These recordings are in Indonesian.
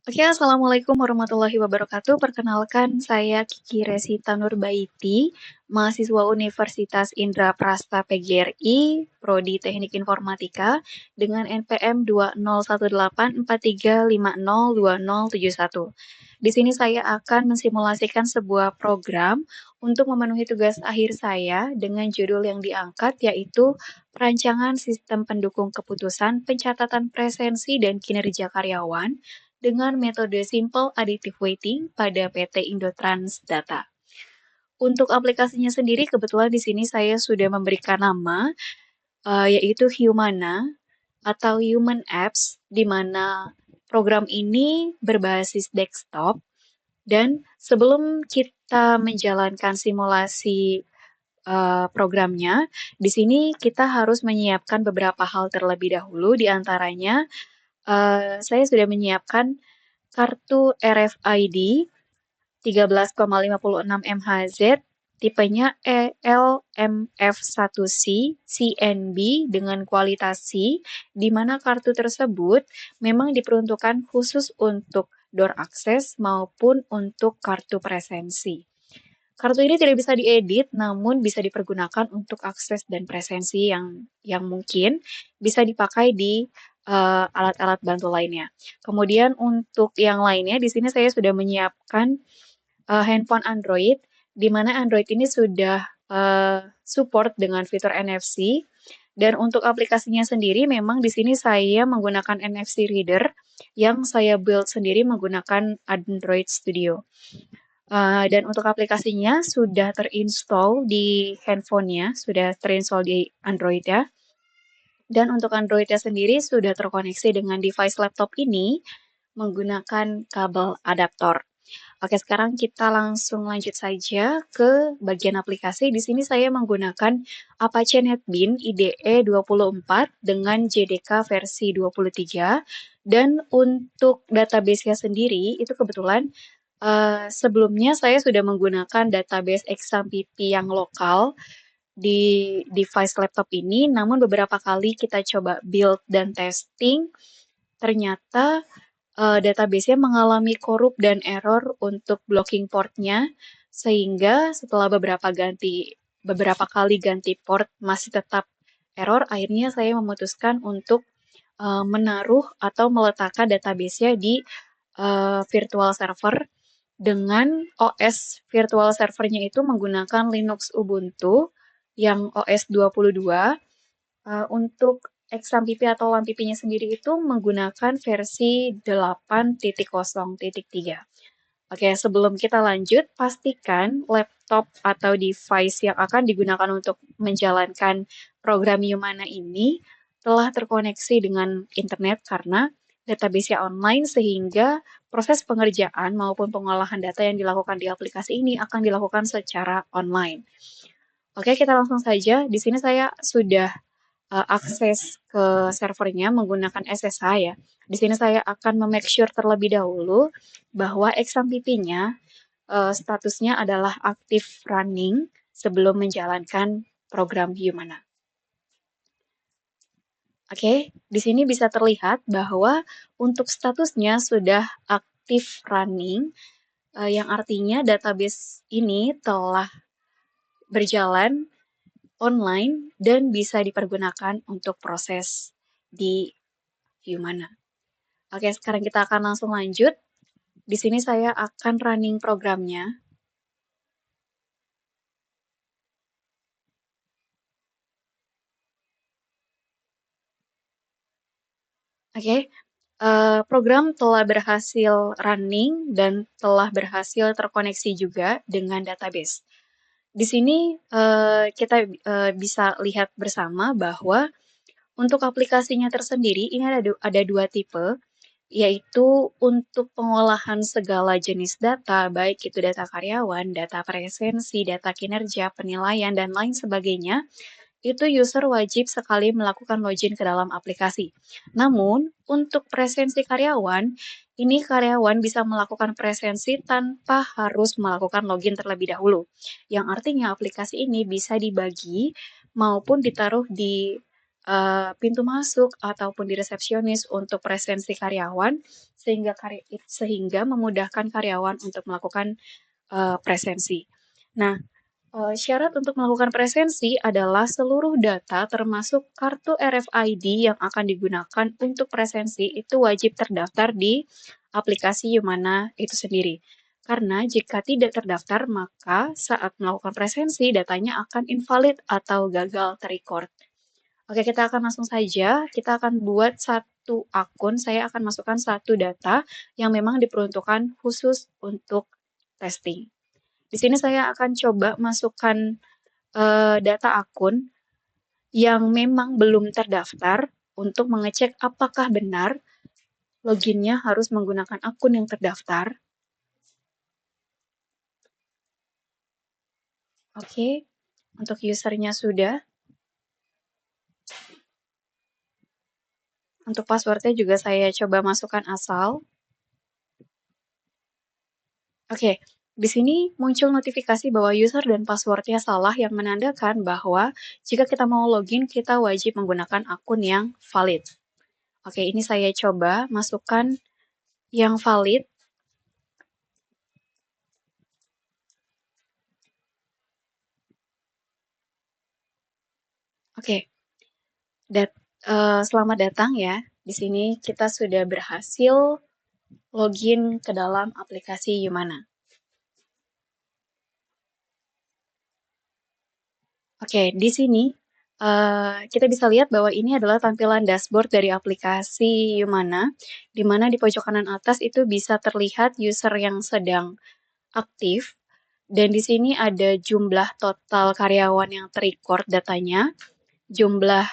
Oke, Assalamualaikum warahmatullahi wabarakatuh. Perkenalkan, saya Kiki Resita Nurbaiti, mahasiswa Universitas Indra Prasta PGRI, Prodi Teknik Informatika, dengan NPM 201843502071. Di sini saya akan mensimulasikan sebuah program untuk memenuhi tugas akhir saya dengan judul yang diangkat, yaitu Perancangan Sistem Pendukung Keputusan Pencatatan Presensi dan Kinerja Karyawan dengan metode Simple Additive Weighting pada PT Indotrans Data. Untuk aplikasinya sendiri, kebetulan di sini saya sudah memberikan nama, yaitu Humana atau Human Apps, di mana program ini berbasis desktop. Dan sebelum kita menjalankan simulasi programnya, di sini kita harus menyiapkan beberapa hal terlebih dahulu, di antaranya saya sudah menyiapkan kartu RFID 13,56 MHz, tipenya ELMF1C CNB dengan kualitas C, di mana kartu tersebut memang diperuntukkan khusus untuk door access maupun untuk kartu presensi. Kartu ini tidak bisa diedit, namun bisa dipergunakan untuk akses dan presensi yang mungkin bisa dipakai di alat-alat bantu lainnya. Kemudian untuk yang lainnya, di sini saya sudah menyiapkan handphone Android, di mana Android ini sudah support dengan fitur NFC. Dan untuk aplikasinya sendiri, memang di sini saya menggunakan NFC reader yang saya build sendiri menggunakan Android Studio. Dan untuk aplikasinya sudah terinstall di handphonenya, sudah terinstall di Android ya. Dan untuk Androidnya sendiri sudah terkoneksi dengan device laptop ini menggunakan kabel adaptor. Oke, sekarang kita langsung lanjut saja ke bagian aplikasi. Di sini saya menggunakan Apache NetBeans IDE 24 dengan JDK versi 23. Dan untuk database-nya sendiri, itu kebetulan sebelumnya saya sudah menggunakan database XAMPP yang lokal di device laptop ini, namun beberapa kali kita coba build dan testing, ternyata database-nya mengalami korup dan error untuk blocking port-nya, sehingga setelah beberapa kali ganti port masih tetap error, akhirnya saya memutuskan untuk menaruh atau meletakkan database-nya di virtual server dengan OS virtual servernya itu menggunakan Linux Ubuntu yang OS 22. Untuk XAMPP atau LAMPP-nya sendiri itu menggunakan versi 8.0.3. Oke, sebelum kita lanjut, pastikan laptop atau device yang akan digunakan untuk menjalankan program Humana ini telah terkoneksi dengan internet karena database-nya online sehingga proses pengerjaan maupun pengolahan data yang dilakukan di aplikasi ini akan dilakukan secara online. Oke, kita langsung saja. Di sini saya sudah akses ke servernya menggunakan SSH ya. Di sini saya akan memake sure terlebih dahulu bahwa XAMPP-nya statusnya adalah active running sebelum menjalankan program Humana. Oke, di sini bisa terlihat bahwa untuk statusnya sudah aktif running, yang artinya database ini telah berjalan online dan bisa dipergunakan untuk proses di Humana. Oke, sekarang kita akan langsung lanjut. Di sini saya akan running programnya. Oke, program telah berhasil running dan telah berhasil terkoneksi juga dengan database. Di sini kita bisa lihat bersama bahwa untuk aplikasinya tersendiri ini ada dua tipe, yaitu untuk pengolahan segala jenis data, baik itu data karyawan, data presensi, data kinerja, penilaian, dan lain sebagainya, itu user wajib sekali melakukan login ke dalam aplikasi. Namun, untuk presensi karyawan, ini karyawan bisa melakukan presensi tanpa harus melakukan login terlebih dahulu. Yang artinya aplikasi ini bisa dibagi maupun ditaruh di pintu masuk ataupun di resepsionis untuk presensi karyawan, sehingga memudahkan karyawan untuk melakukan, presensi. Nah, syarat untuk melakukan presensi adalah seluruh data termasuk kartu RFID yang akan digunakan untuk presensi itu wajib terdaftar di aplikasi Yumana itu sendiri. Karena jika tidak terdaftar, maka saat melakukan presensi datanya akan invalid atau gagal terrecord. Oke, kita akan langsung saja. Kita akan buat satu akun. Saya akan masukkan satu data yang memang diperuntukkan khusus untuk testing. Di sini saya akan coba masukkan data akun yang memang belum terdaftar untuk mengecek apakah benar loginnya harus menggunakan akun yang terdaftar. Oke, untuk usernya sudah. Untuk passwordnya juga saya coba masukkan asal. Oke, di sini muncul notifikasi bahwa user dan passwordnya salah yang menandakan bahwa jika kita mau login, kita wajib menggunakan akun yang valid. Oke, ini saya coba masukkan yang valid. Oke, selamat datang ya. Di sini kita sudah berhasil login ke dalam aplikasi Yumana. Oke, di sini kita bisa lihat bahwa ini adalah tampilan dashboard dari aplikasi Yumana, di mana di pojok kanan atas itu bisa terlihat user yang sedang aktif, dan di sini ada jumlah total karyawan yang terrecord datanya, jumlah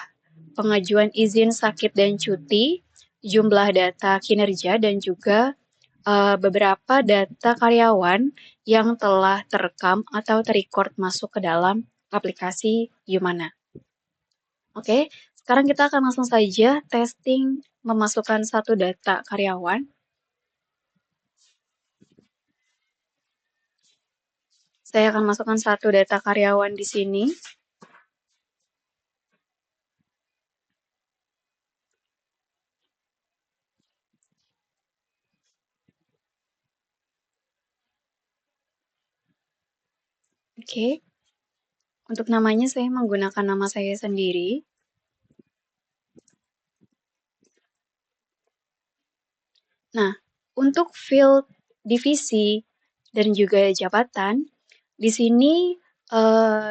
pengajuan izin sakit dan cuti, jumlah data kinerja, dan juga beberapa data karyawan yang telah terekam atau terrecord masuk ke dalam aplikasi Yumana. Oke, sekarang kita akan langsung saja testing memasukkan satu data karyawan. Saya akan masukkan satu data karyawan di sini. Oke, untuk namanya saya menggunakan nama saya sendiri. Nah, untuk field divisi dan juga jabatan, di sini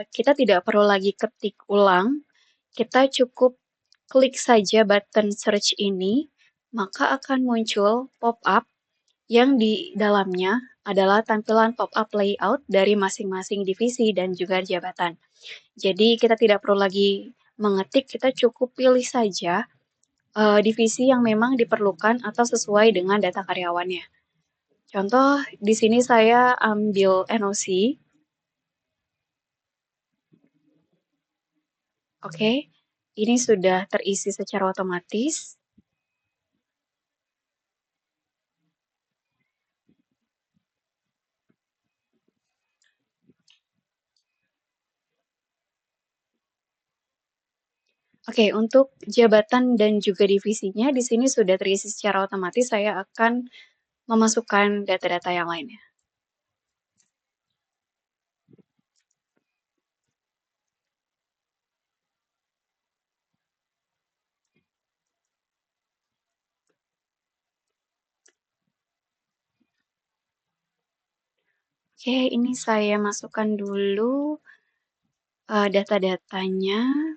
kita tidak perlu lagi ketik ulang, kita cukup klik saja button search ini, maka akan muncul pop-up yang di dalamnya adalah tampilan pop-up layout dari masing-masing divisi dan juga jabatan. Jadi kita tidak perlu lagi mengetik, kita cukup pilih saja divisi yang memang diperlukan atau sesuai dengan data karyawannya. Contoh, di sini saya ambil NOC. Oke, ini sudah terisi secara otomatis. Oke, untuk jabatan dan juga divisinya di sini sudah terisi secara otomatis. Saya akan memasukkan data-data yang lainnya. Oke, ini saya masukkan dulu data-datanya.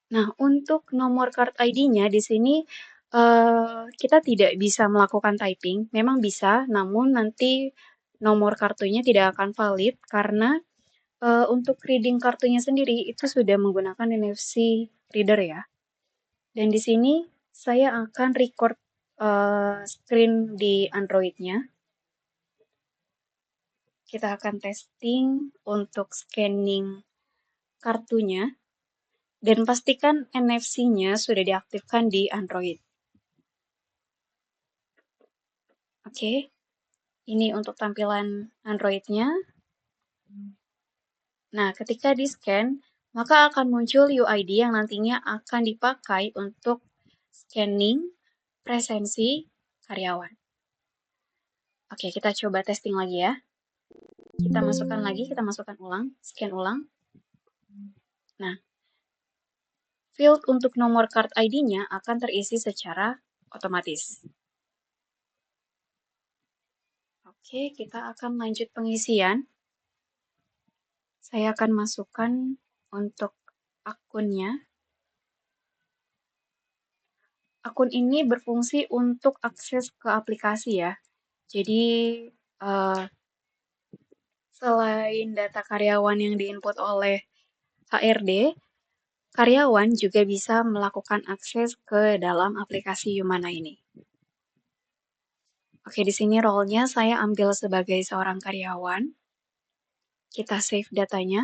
Nah, untuk nomor card ID-nya di sini kita tidak bisa melakukan typing. Memang bisa, namun nanti nomor kartunya tidak akan valid karena untuk reading kartunya sendiri itu sudah menggunakan NFC reader ya. Dan di sini saya akan record screen di Android-nya. Kita akan testing untuk scanning kartunya. Dan pastikan NFC-nya sudah diaktifkan di Android. Oke, ini untuk tampilan Android-nya. Nah, ketika di-scan, maka akan muncul UID yang nantinya akan dipakai untuk scanning presensi karyawan. Oke, kita coba testing lagi ya. Kita masukkan lagi, kita masukkan ulang, scan ulang. Nah, field untuk nomor card ID-nya akan terisi secara otomatis. Oke, kita akan lanjut pengisian. Saya akan masukkan untuk akunnya. Akun ini berfungsi untuk akses ke aplikasi ya. Jadi, eh, selain data karyawan yang diinput oleh HRD, karyawan juga bisa melakukan akses ke dalam aplikasi Humana ini. Oke, di sini role-nya saya ambil sebagai seorang karyawan. Kita save datanya.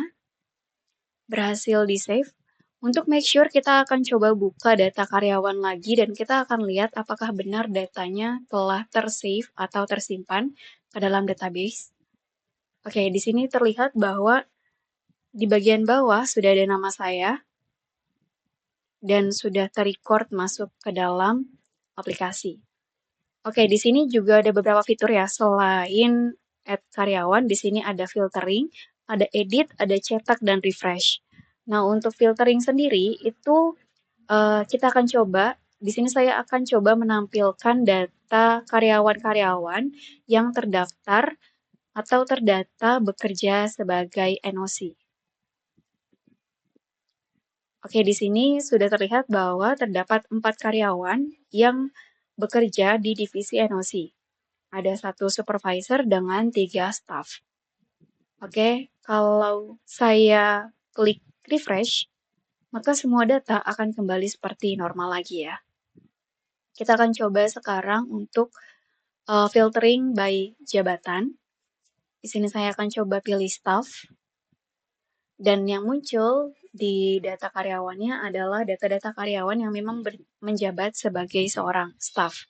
Berhasil di-save. Untuk make sure kita akan coba buka data karyawan lagi dan kita akan lihat apakah benar datanya telah tersave atau tersimpan ke dalam database. Oke, di sini terlihat bahwa di bagian bawah sudah ada nama saya dan sudah terrecord masuk ke dalam aplikasi. Oke, di sini juga ada beberapa fitur ya. Selain add karyawan, di sini ada filtering, ada edit, ada cetak, dan refresh. Nah, untuk filtering sendiri itu kita akan coba, di sini saya akan coba menampilkan data karyawan-karyawan yang terdaftar atau terdata bekerja sebagai NOC. Oke, di sini sudah terlihat bahwa terdapat 4 karyawan yang bekerja di divisi NOC. Ada 1 supervisor dengan 3 staff. Oke, kalau saya klik refresh, maka semua data akan kembali seperti normal lagi ya. Kita akan coba sekarang untuk filtering by jabatan. Di sini saya akan coba pilih staff. Dan yang muncul di data karyawannya adalah data-data karyawan yang memang menjabat sebagai seorang staff.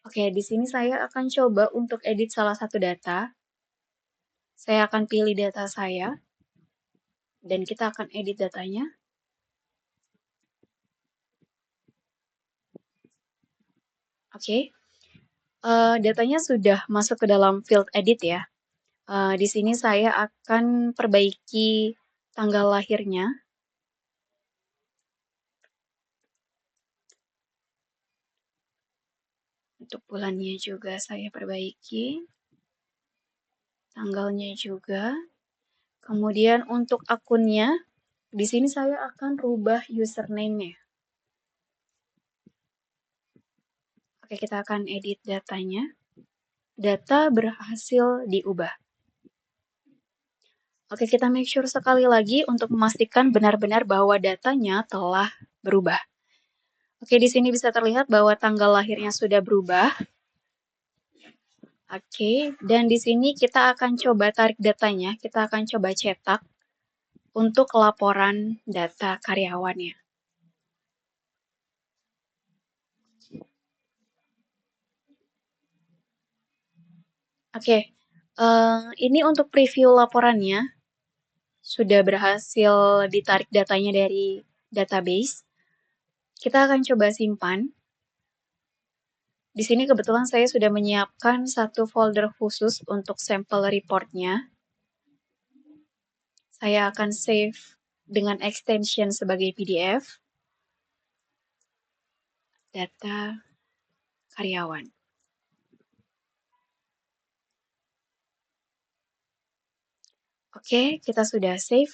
Oke, di sini saya akan coba untuk edit salah satu data. Saya akan pilih data saya, dan kita akan edit datanya. Oke, datanya sudah masuk ke dalam field edit ya. Di sini saya akan perbaiki tanggal lahirnya. Untuk bulannya juga saya perbaiki. Tanggalnya juga. Kemudian untuk akunnya, di sini saya akan rubah username-nya. Oke, kita akan edit datanya. Data berhasil diubah. Oke, kita make sure sekali lagi untuk memastikan benar-benar bahwa datanya telah berubah. Oke, di sini bisa terlihat bahwa tanggal lahirnya sudah berubah. Oke, dan di sini kita akan coba tarik datanya, kita akan coba cetak untuk laporan data karyawannya. Oke, ini untuk preview laporannya sudah berhasil ditarik datanya dari database. Kita akan coba simpan. Di sini kebetulan saya sudah menyiapkan satu folder khusus untuk sampel reportnya. Saya akan save dengan extension sebagai PDF. Data karyawan. Oke, kita sudah save.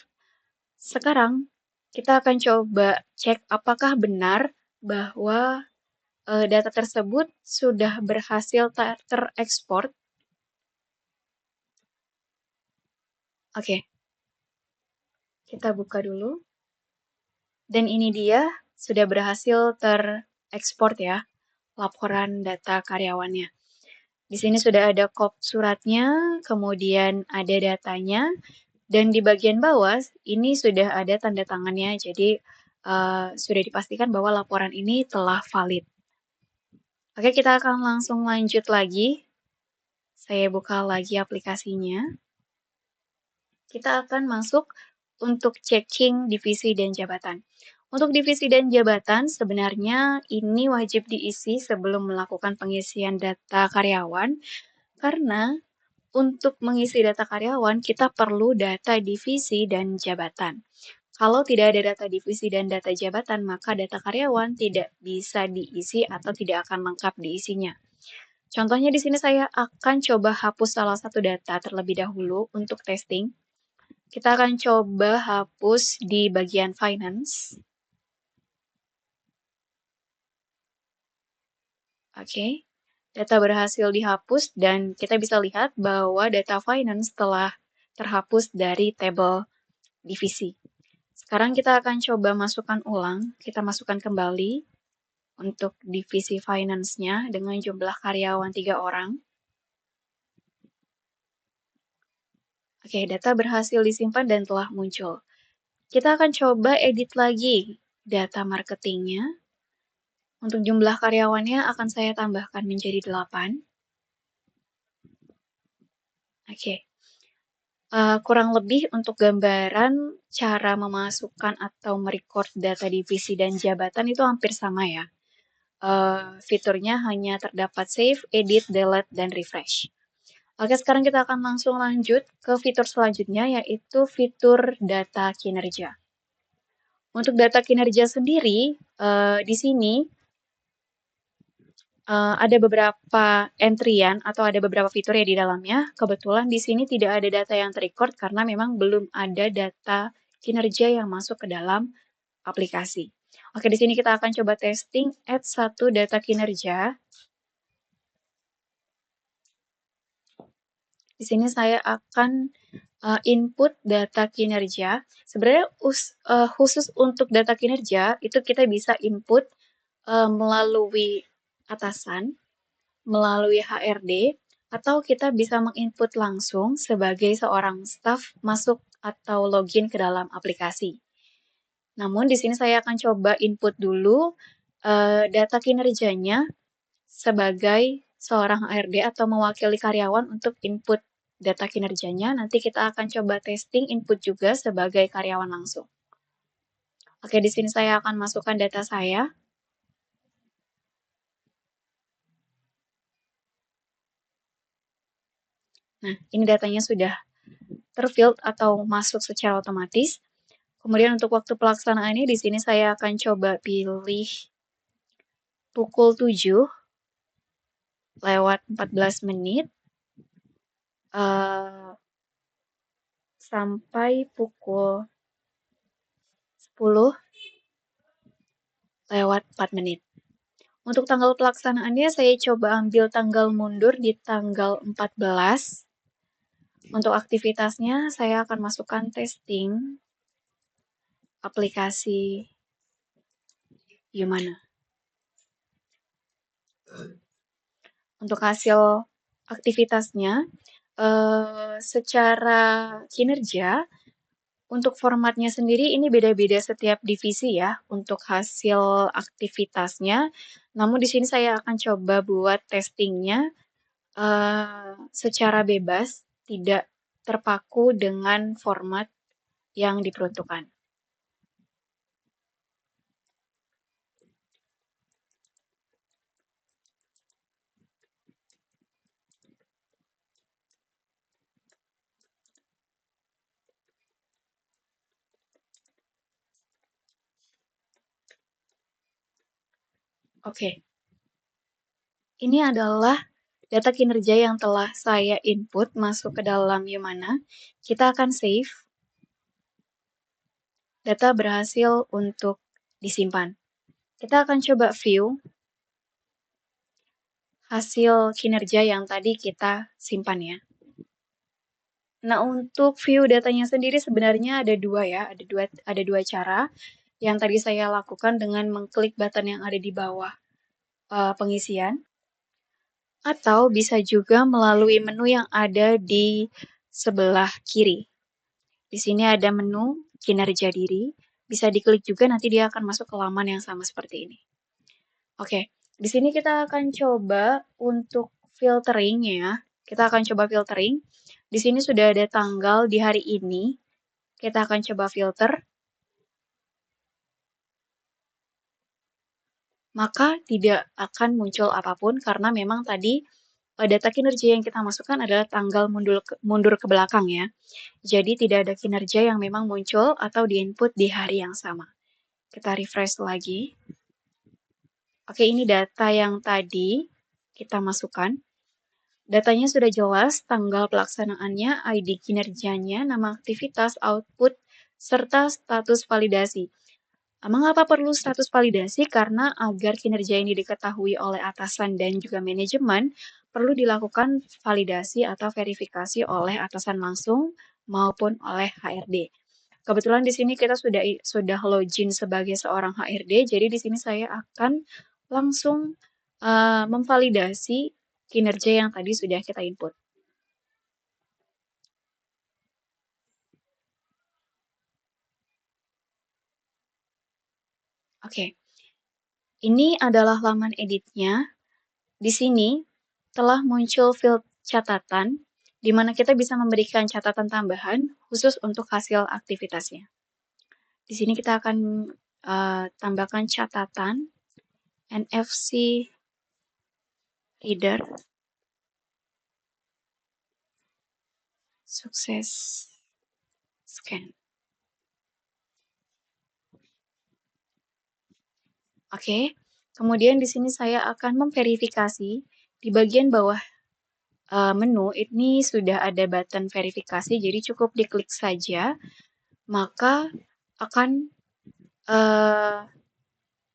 Sekarang kita akan coba cek apakah benar bahwa data tersebut sudah berhasil terekspor. Oke, kita buka dulu. Dan ini dia sudah berhasil terekspor ya, laporan data karyawannya. Di sini sudah ada kop suratnya, kemudian ada datanya, dan di bagian bawah ini sudah ada tanda tangannya. Jadi sudah dipastikan bahwa laporan ini telah valid. Oke, kita akan langsung lanjut lagi. Saya buka lagi aplikasinya. Kita akan masuk untuk checking divisi dan jabatan. Untuk divisi dan jabatan, sebenarnya ini wajib diisi sebelum melakukan pengisian data karyawan, karena untuk mengisi data karyawan, kita perlu data divisi dan jabatan. Kalau tidak ada data divisi dan data jabatan, maka data karyawan tidak bisa diisi atau tidak akan lengkap diisinya. Contohnya di sini saya akan coba hapus salah satu data terlebih dahulu untuk testing. Kita akan coba hapus di bagian finance. Oke, data berhasil dihapus dan kita bisa lihat bahwa data finance telah terhapus dari tabel divisi. Sekarang kita akan coba masukkan ulang, kita masukkan kembali untuk divisi finance-nya dengan jumlah karyawan 3 orang. Oke, data berhasil disimpan dan telah muncul. Kita akan coba edit lagi data marketingnya. Untuk jumlah karyawannya akan saya tambahkan menjadi 8. Oke, kurang lebih untuk gambaran cara memasukkan atau merecord data divisi dan jabatan itu hampir sama ya. Fiturnya hanya terdapat save, edit, delete, dan refresh. Oke, sekarang kita akan langsung lanjut ke fitur selanjutnya, yaitu fitur data kinerja. Untuk data kinerja sendiri, di sini ada beberapa entrian atau ada beberapa fitur ya di dalamnya. Kebetulan di sini tidak ada data yang terrecord karena memang belum ada data kinerja yang masuk ke dalam aplikasi. Oke, di sini kita akan coba testing add satu data kinerja. Di sini saya akan input data kinerja. Sebenarnya khusus untuk data kinerja itu kita bisa input melalui atasan, melalui HRD, atau kita bisa menginput langsung sebagai seorang staff masuk atau login ke dalam aplikasi. Namun di sini saya akan coba input dulu data kinerjanya sebagai seorang HRD atau mewakili karyawan untuk input data kinerjanya. Nanti kita akan coba testing input juga sebagai karyawan langsung. Oke, di sini saya akan masukkan data saya. Nah, ini datanya sudah terfilled atau masuk secara otomatis. Kemudian untuk waktu pelaksanaannya di sini saya akan coba pilih pukul 7 lewat 14 menit sampai pukul 10 lewat 4 menit. Untuk tanggal pelaksanaannya saya coba ambil tanggal mundur di tanggal 14. Untuk aktivitasnya saya akan masukkan testing aplikasi Yumana. Untuk hasil aktivitasnya secara kinerja untuk formatnya sendiri ini beda-beda setiap divisi ya untuk hasil aktivitasnya. Namun di sini saya akan coba buat testingnya secara bebas, tidak terpaku dengan format yang diperuntukkan. Oke, ini adalah data kinerja yang telah saya input masuk ke dalam Yumana. Kita akan save. Data berhasil untuk disimpan. Kita akan coba view hasil kinerja yang tadi kita simpan ya. Nah, untuk view datanya sendiri sebenarnya ada dua ya, ada dua cara. Yang tadi saya lakukan dengan mengklik button yang ada di bawah pengisian, atau bisa juga melalui menu yang ada di sebelah kiri. Di sini ada menu kinerja diri, bisa diklik juga nanti dia akan masuk ke laman yang sama seperti ini. Oke, Di sini kita akan coba untuk filtering ya. Kita akan coba filtering. Di sini sudah ada tanggal di hari ini. Kita akan coba filter. Maka tidak akan muncul apapun karena memang tadi data kinerja yang kita masukkan adalah tanggal mundur ke belakang ya. Jadi tidak ada kinerja yang memang muncul atau di input di hari yang sama. Kita refresh lagi. Oke, ini data yang tadi kita masukkan. Datanya sudah jelas, tanggal pelaksanaannya, ID kinerjanya, nama aktivitas, output, serta status validasi. Mengapa perlu status validasi? Karena agar kinerja ini diketahui oleh atasan dan juga manajemen, perlu dilakukan validasi atau verifikasi oleh atasan langsung maupun oleh HRD. Kebetulan di sini kita sudah login sebagai seorang HRD, jadi di sini saya akan langsung memvalidasi kinerja yang tadi sudah kita input. Oke, ini adalah laman editnya. Di sini telah muncul field catatan, di mana kita bisa memberikan catatan tambahan khusus untuk hasil aktivitasnya. Di sini kita akan tambahkan catatan NFC reader sukses scan. Oke, kemudian di sini saya akan memverifikasi di bagian bawah menu ini sudah ada button verifikasi, jadi cukup diklik saja, maka akan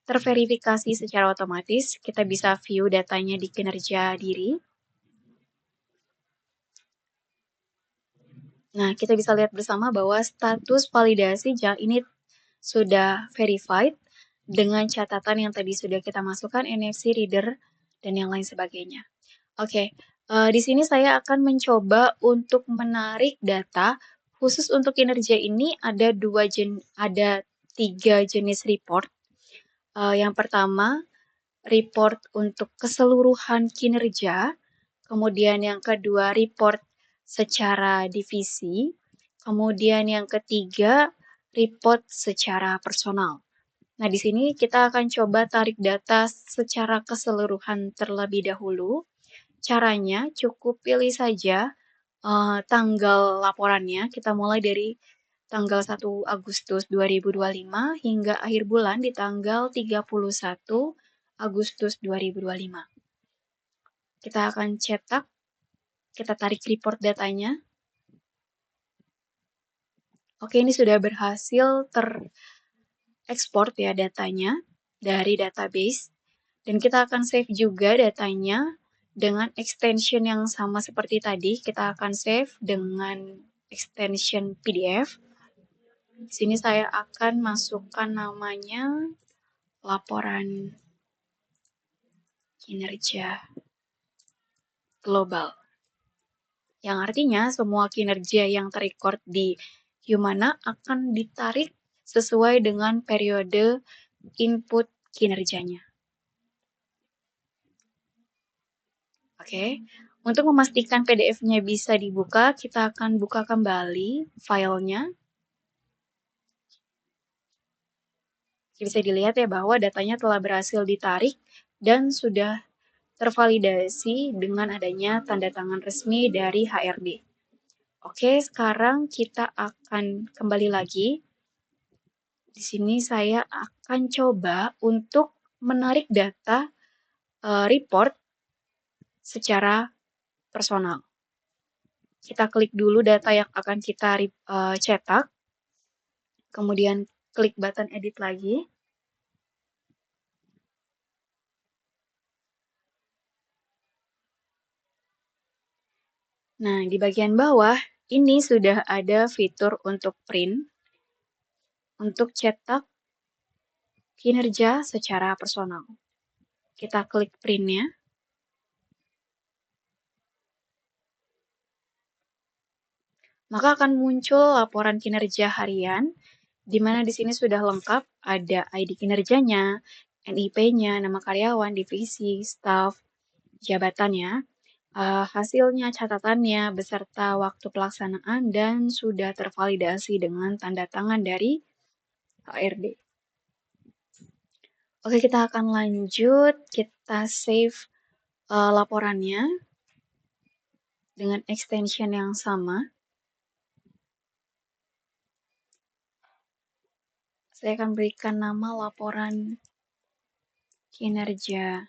terverifikasi secara otomatis. Kita bisa view datanya di kinerja diri. Nah, kita bisa lihat bersama bahwa status validasi ini sudah verified dengan catatan yang tadi sudah kita masukkan, NFC reader, dan yang lain sebagainya. Oke, di sini saya akan mencoba untuk menarik data. Khusus untuk kinerja ini ada 3 jenis report. Yang pertama, report untuk keseluruhan kinerja. Kemudian yang kedua, report secara divisi. Kemudian yang ketiga, report secara personal. Nah, di sini kita akan coba tarik data secara keseluruhan terlebih dahulu. Caranya cukup pilih saja tanggal laporannya. Kita mulai dari tanggal 1 Agustus 2025 hingga akhir bulan di tanggal 31 Agustus 2025. Kita akan cetak, kita tarik report datanya. Oke, ini sudah berhasil terekspor ya datanya dari database. Dan kita akan save juga datanya dengan extension yang sama seperti tadi. Kita akan save dengan extension PDF. Di sini saya akan masukkan namanya laporan kinerja global. Yang artinya semua kinerja yang terrecord di Humana akan ditarik sesuai dengan periode input kinerjanya. Oke, untuk memastikan PDF-nya bisa dibuka, kita akan buka kembali filenya. Bisa dilihat ya bahwa datanya telah berhasil ditarik dan sudah tervalidasi dengan adanya tanda tangan resmi dari HRD. Oke, sekarang kita akan kembali lagi. Di sini saya akan coba untuk menarik data report secara personal. Kita klik dulu data yang akan kita cetak, kemudian klik button edit lagi. Nah, di bagian bawah ini sudah ada fitur untuk print, untuk cetak kinerja secara personal. Kita klik printnya. Maka akan muncul laporan kinerja harian, di mana di sini sudah lengkap, ada ID kinerjanya, NIP-nya, nama karyawan, divisi, staf, jabatannya, hasilnya, catatannya, beserta waktu pelaksanaan, dan sudah tervalidasi dengan tanda tangan dari HRD. Oke, kita akan lanjut. Kita save laporannya dengan extension yang sama. Saya akan berikan nama laporan kinerja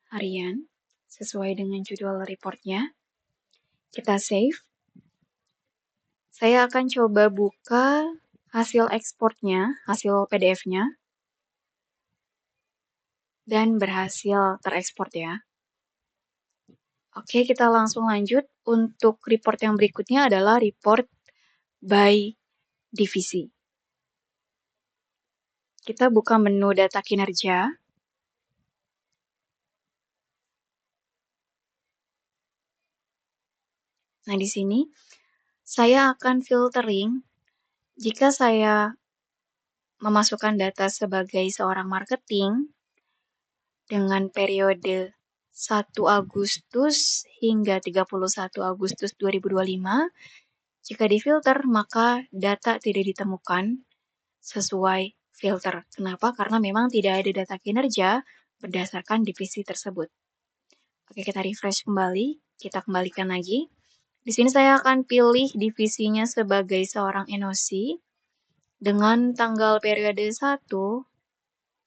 harian sesuai dengan judul reportnya. Kita save. Saya akan coba buka hasil ekspornya, hasil PDF-nya, dan berhasil terekspor ya. Oke, kita langsung lanjut. Untuk report yang berikutnya adalah report by divisi. Kita buka menu data kinerja. Nah, di sini saya akan filtering jika saya memasukkan data sebagai seorang marketing dengan periode 1 Agustus hingga 31 Agustus 2025. Jika difilter, maka data tidak ditemukan sesuai filter. Kenapa? Karena memang tidak ada data kinerja berdasarkan divisi tersebut. Oke, kita refresh kembali. Kita kembalikan lagi. Di sini saya akan pilih divisinya sebagai seorang NOC dengan tanggal periode 1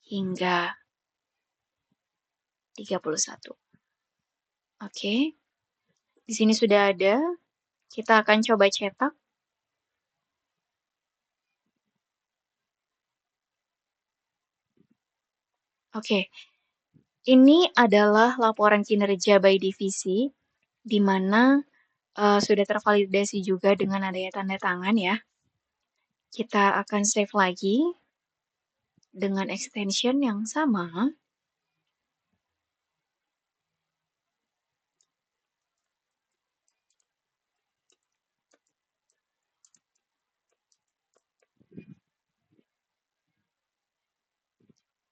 hingga 31. Oke. Di sini sudah ada. Kita akan coba cetak. Oke. Ini adalah laporan kinerja by divisi di mana sudah tervalidasi juga dengan adanya tanda tangan ya. Kita akan save lagi dengan extension yang sama.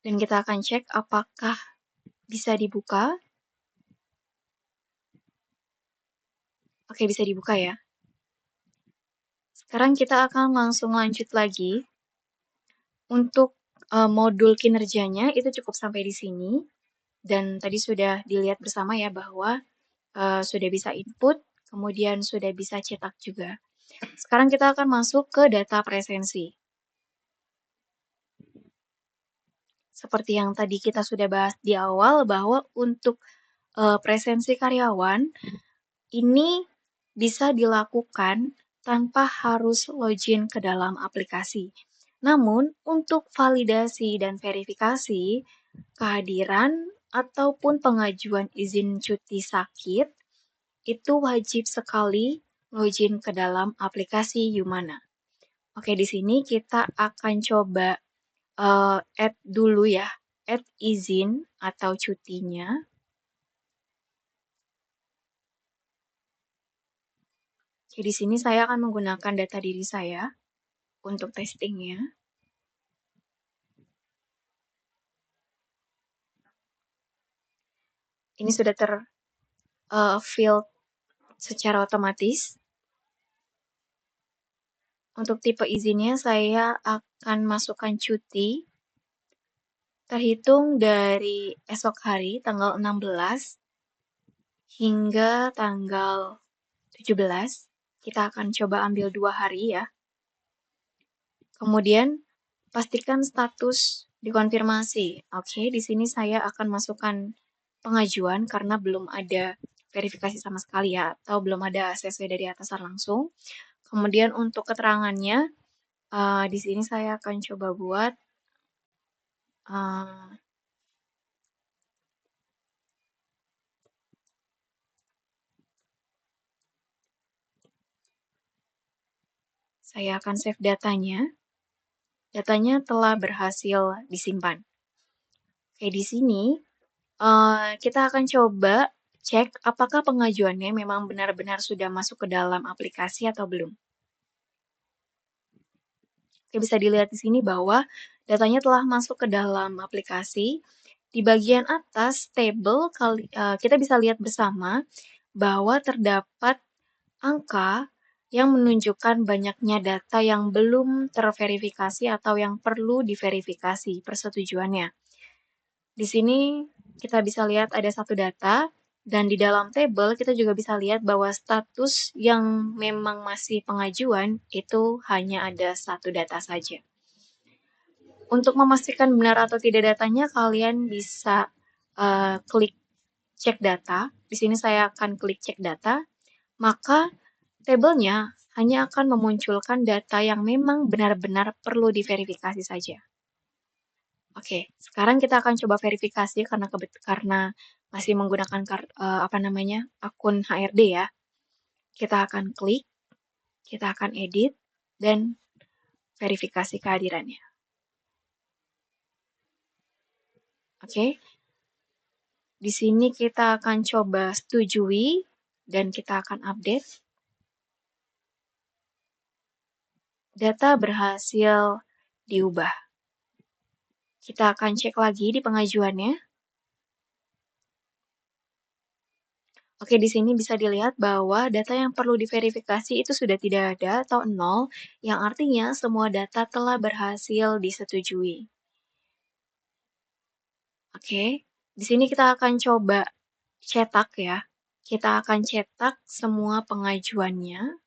Dan kita akan cek apakah bisa dibuka. Oke, bisa dibuka ya. Sekarang kita akan langsung lanjut lagi. Untuk modul kinerjanya itu cukup sampai di sini. Dan tadi sudah dilihat bersama ya bahwa sudah bisa input, kemudian sudah bisa cetak juga. Sekarang kita akan masuk ke data presensi. Seperti yang tadi kita sudah bahas di awal bahwa untuk presensi karyawan ini bisa dilakukan tanpa harus login ke dalam aplikasi. Namun, untuk validasi dan verifikasi kehadiran ataupun pengajuan izin cuti sakit itu wajib sekali login ke dalam aplikasi Humana. Oke, di sini kita akan coba add dulu ya, add izin atau cutinya. Oke, di sini saya akan menggunakan data diri saya untuk testingnya. Ini sudah fill secara otomatis. Untuk tipe izinnya saya akan masukkan cuti terhitung dari esok hari tanggal 16 hingga tanggal 17. Kita akan coba ambil 2 hari ya. Kemudian pastikan status dikonfirmasi. Oke, di sini saya akan masukkan pengajuan karena belum ada verifikasi sama sekali ya, atau belum ada ACC dari atasan langsung. Kemudian untuk keterangannya, di sini saya akan coba buat saya akan save datanya. Datanya telah berhasil disimpan. Oke, di sini kita akan coba cek apakah pengajuannya memang benar-benar sudah masuk ke dalam aplikasi atau belum. Oke, bisa dilihat di sini bahwa Datanya telah masuk ke dalam aplikasi. Di bagian atas table kita bisa lihat bersama bahwa terdapat angka yang menunjukkan banyaknya data yang belum terverifikasi atau yang perlu diverifikasi persetujuannya. Di sini kita bisa lihat ada satu data, dan di dalam tabel kita juga bisa lihat bahwa status yang memang masih pengajuan itu hanya ada satu data saja. Untuk memastikan benar atau tidak datanya, kalian bisa klik cek data. Di sini saya akan klik cek data, maka tabelnya hanya akan memunculkan data yang memang benar-benar perlu diverifikasi saja. Oke, sekarang kita akan coba verifikasi karena masih menggunakan akun HRD ya. Kita akan klik, kita akan edit, dan verifikasi kehadirannya. Oke, di sini kita akan coba setujui, dan kita akan update. Data berhasil diubah. Kita akan cek lagi di pengajuannya. Oke, di sini bisa dilihat bahwa data yang perlu diverifikasi itu sudah tidak ada atau nol, yang artinya semua data telah berhasil disetujui. Oke, di sini kita akan coba cetak ya. Kita akan cetak semua pengajuannya.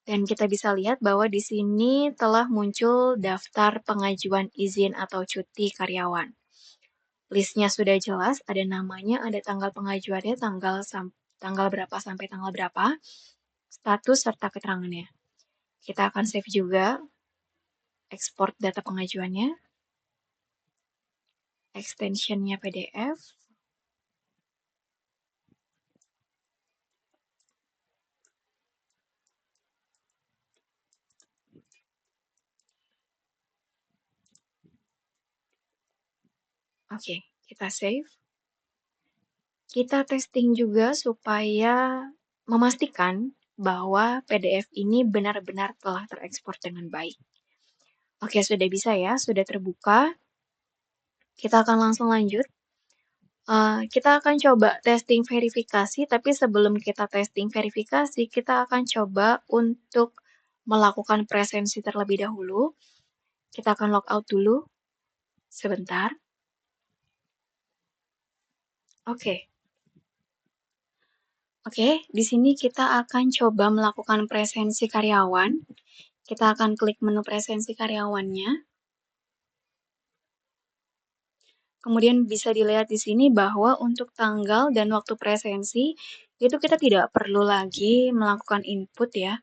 Dan kita bisa lihat bahwa di sini telah muncul daftar pengajuan izin atau cuti karyawan. Listnya sudah jelas, ada namanya, ada tanggal pengajuannya, tanggal berapa sampai tanggal berapa, status serta keterangannya. Kita akan save juga, ekspor data pengajuannya, extensionnya PDF. Oke, kita save. Kita testing juga supaya memastikan bahwa PDF ini benar-benar telah terekspor dengan baik. Oke, sudah bisa ya, sudah terbuka. Kita akan langsung lanjut. Kita akan coba testing verifikasi, tapi sebelum kita testing verifikasi, kita akan coba untuk melakukan presensi terlebih dahulu. Kita akan logout dulu, sebentar. Oke. Oke, di sini kita akan coba melakukan presensi karyawan. Kita akan klik menu presensi karyawannya. Kemudian bisa dilihat di sini bahwa untuk tanggal dan waktu presensi, itu kita tidak perlu lagi melakukan input ya.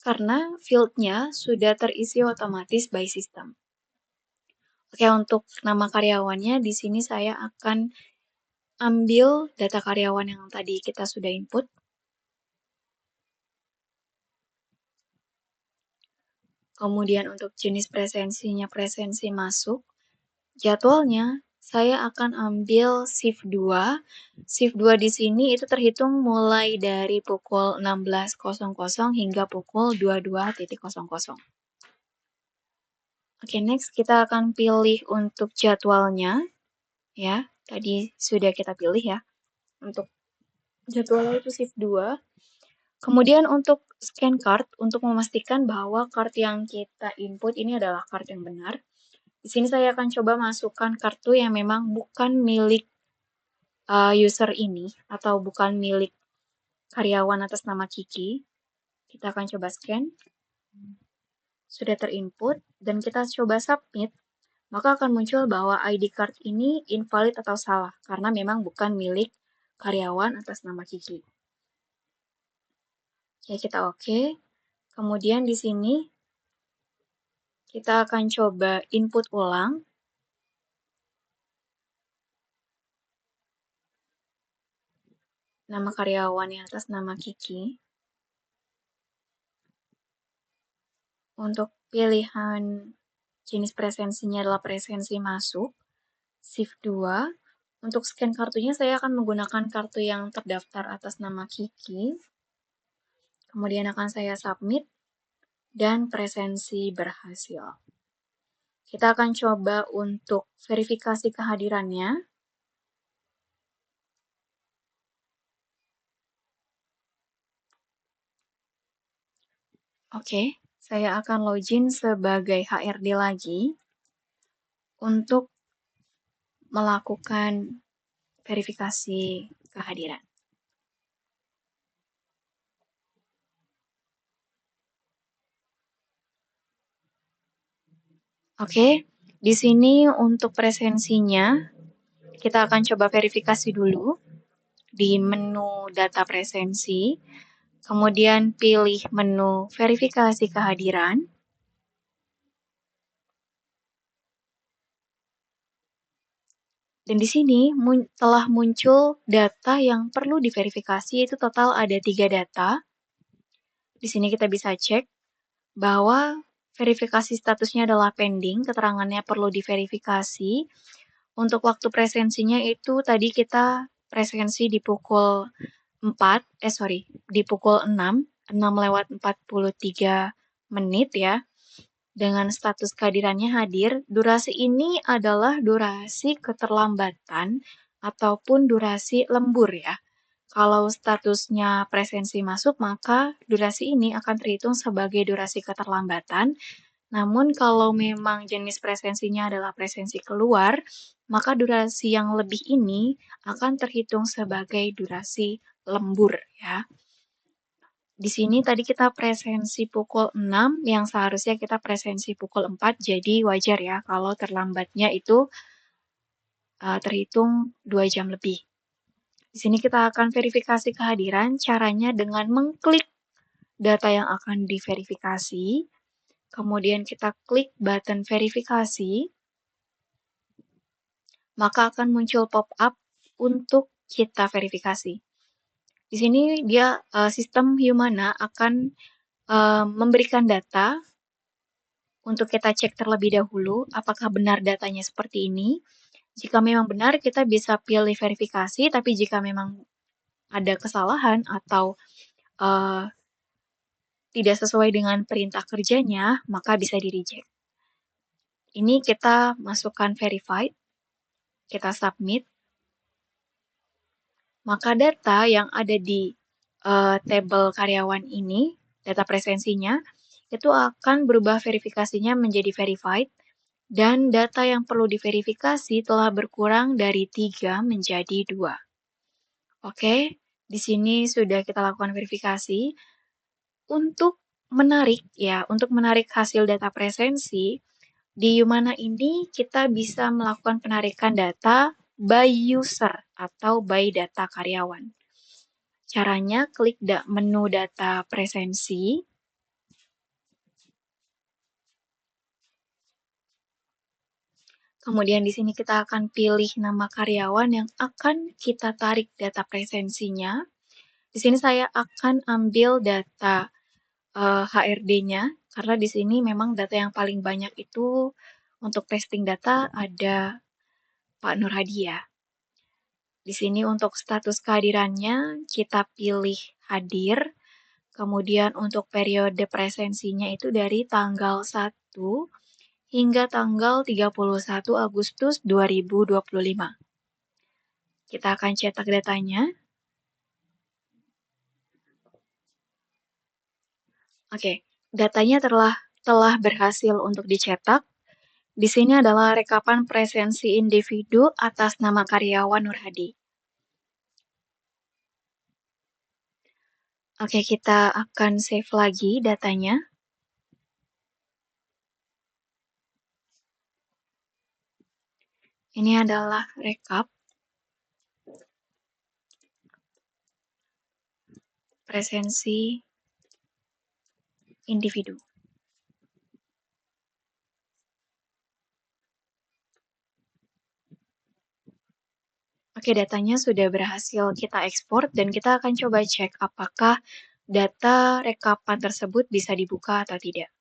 Karena field-nya sudah terisi otomatis by system. Oke, untuk nama karyawannya di sini saya akan ambil data karyawan yang tadi kita sudah input. Kemudian untuk jenis presensinya presensi masuk. Jadwalnya saya akan ambil shift 2. Shift 2 di sini itu terhitung mulai dari pukul 16.00 hingga pukul 22.00. Oke, next kita akan pilih untuk jadwalnya. Ya, tadi sudah kita pilih ya. Untuk jadwalnya itu shift 2. Kemudian untuk scan card, untuk memastikan bahwa card yang kita input ini adalah card yang benar. Di sini saya akan coba masukkan kartu yang memang bukan milik user ini atau bukan milik karyawan atas nama Kiki. Kita akan coba scan. Sudah terinput dan kita coba submit, maka akan muncul bahwa ID card ini invalid atau salah karena memang bukan milik karyawan atas nama Kiki. Oke, kita oke. Kemudian di sini kita akan coba input ulang. Nama karyawan yang atas nama Kiki. Untuk pilihan jenis presensinya adalah presensi masuk. Shift 2. Untuk scan kartunya saya akan menggunakan kartu yang terdaftar atas nama Kiki. Kemudian akan saya submit dan presensi berhasil. Kita akan coba untuk verifikasi kehadirannya. Oke, saya akan login sebagai HRD lagi untuk melakukan verifikasi kehadiran. Oke, di sini untuk presensinya kita akan coba verifikasi dulu di menu data presensi, kemudian pilih menu verifikasi kehadiran. Dan di sini telah muncul data yang perlu diverifikasi, yaitu total ada 3 data. Di sini kita bisa cek bahwa verifikasi statusnya adalah pending, keterangannya perlu diverifikasi. Untuk waktu presensinya itu tadi kita presensi di pukul 4, di pukul 6:43 ya. Dengan status kehadirannya hadir, durasi ini adalah durasi keterlambatan ataupun durasi lembur ya. Kalau statusnya presensi masuk, maka durasi ini akan terhitung sebagai durasi keterlambatan. Namun kalau memang jenis presensinya adalah presensi keluar, maka durasi yang lebih ini akan terhitung sebagai durasi lembur ya. Di sini tadi kita presensi pukul 6 yang seharusnya kita presensi pukul 4, jadi wajar ya kalau terlambatnya itu terhitung 2 jam lebih. Di sini kita akan verifikasi kehadiran, caranya dengan mengklik data yang akan diverifikasi, kemudian kita klik button verifikasi, maka akan muncul pop-up untuk kita verifikasi. Di sini dia sistem Humana akan memberikan data untuk kita cek terlebih dahulu apakah benar datanya seperti ini. Jika memang benar, kita bisa pilih verifikasi, tapi jika memang ada kesalahan atau tidak sesuai dengan perintah kerjanya, maka bisa di-reject. Ini kita masukkan verified, kita submit, maka data yang ada di tabel karyawan ini, data presensinya, itu akan berubah verifikasinya menjadi verified, dan data yang perlu diverifikasi telah berkurang dari 3 menjadi 2. Oke, di sini sudah kita lakukan verifikasi. Untuk menarik hasil data presensi, di Humana ini kita bisa melakukan penarikan data by user atau by data karyawan. Caranya klik menu data presensi. Kemudian di sini kita akan pilih nama karyawan yang akan kita tarik data presensinya. Di sini saya akan ambil data HRD-nya, karena di sini memang data yang paling banyak itu untuk testing data ada Pak Nur Hadi ya. Di sini untuk status kehadirannya kita pilih hadir, kemudian untuk periode presensinya itu dari tanggal 1 hingga tanggal 31 Agustus 2025. Kita akan cetak datanya. Oke, datanya telah berhasil untuk dicetak. Di sini adalah rekapan presensi individu atas nama karyawan Nur Hadi. Oke, kita akan save lagi datanya. Ini adalah rekap presensi individu. Oke, datanya sudah berhasil kita ekspor dan kita akan coba cek apakah data rekapan tersebut bisa dibuka atau tidak.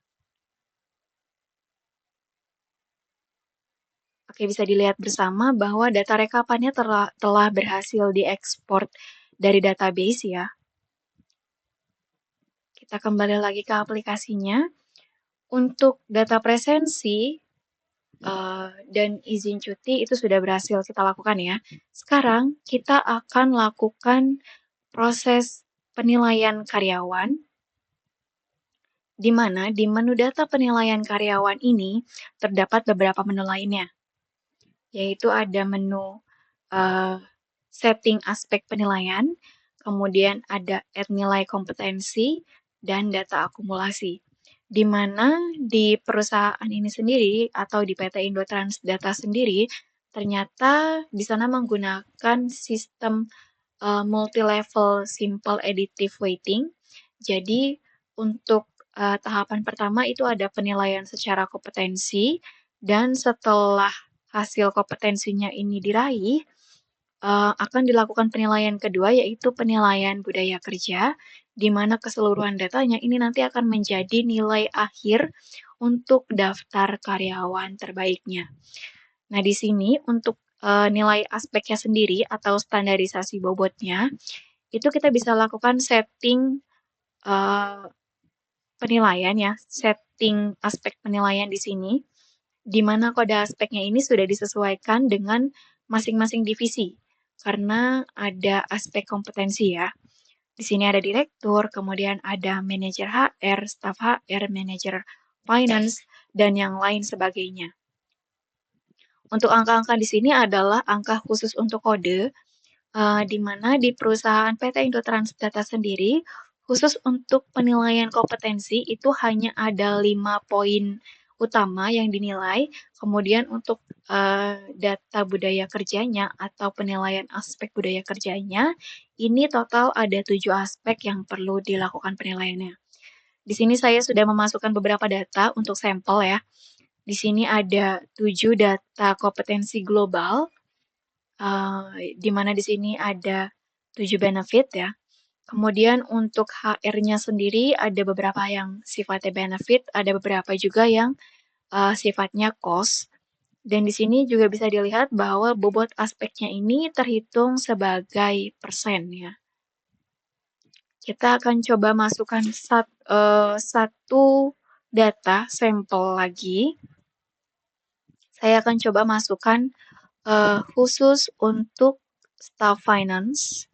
Oke, bisa dilihat bersama bahwa data rekapannya telah berhasil diekspor dari database ya. Kita kembali lagi ke aplikasinya. Untuk data presensi dan izin cuti itu sudah berhasil kita lakukan ya. Sekarang kita akan lakukan proses penilaian karyawan, di mana di menu data penilaian karyawan ini terdapat beberapa menu lainnya, yaitu ada menu uh, setting aspek penilaian, kemudian ada add nilai kompetensi, dan data akumulasi. Di mana di perusahaan ini sendiri atau di PT Indotrans Data sendiri, ternyata di sana menggunakan sistem multi-level simple additive weighting. Jadi untuk tahapan pertama itu ada penilaian secara kompetensi, dan setelah hasil kompetensinya ini diraih, akan dilakukan penilaian kedua yaitu penilaian budaya kerja, di mana keseluruhan datanya ini nanti akan menjadi nilai akhir untuk daftar karyawan terbaiknya. Nah, di sini untuk nilai aspeknya sendiri atau standarisasi bobotnya, itu kita bisa lakukan setting uh, penilaian ya, setting aspek penilaian di sini, di mana kode aspeknya ini sudah disesuaikan dengan masing-masing divisi, karena ada aspek kompetensi ya. Di sini ada direktur, kemudian ada manajer HR, staf HR, manajer finance, dan yang lain sebagainya. Untuk angka-angka di sini adalah angka khusus untuk kode, di mana di perusahaan PT Indotrans Data sendiri, khusus untuk penilaian kompetensi itu hanya ada 5 poin utama yang dinilai, kemudian untuk data budaya kerjanya atau penilaian aspek budaya kerjanya, ini total ada 7 aspek yang perlu dilakukan penilaiannya. Di sini saya sudah memasukkan beberapa data untuk sampel ya. Di sini ada 7 data kompetensi global, di mana di sini ada 7 benefit ya. Kemudian untuk HR-nya sendiri ada beberapa yang sifatnya benefit, ada beberapa juga yang sifatnya cost. Dan di sini juga bisa dilihat bahwa bobot aspeknya ini terhitung sebagai persen ya. Kita akan coba masukkan satu data sampel lagi. Saya akan coba masukkan khusus untuk staff finance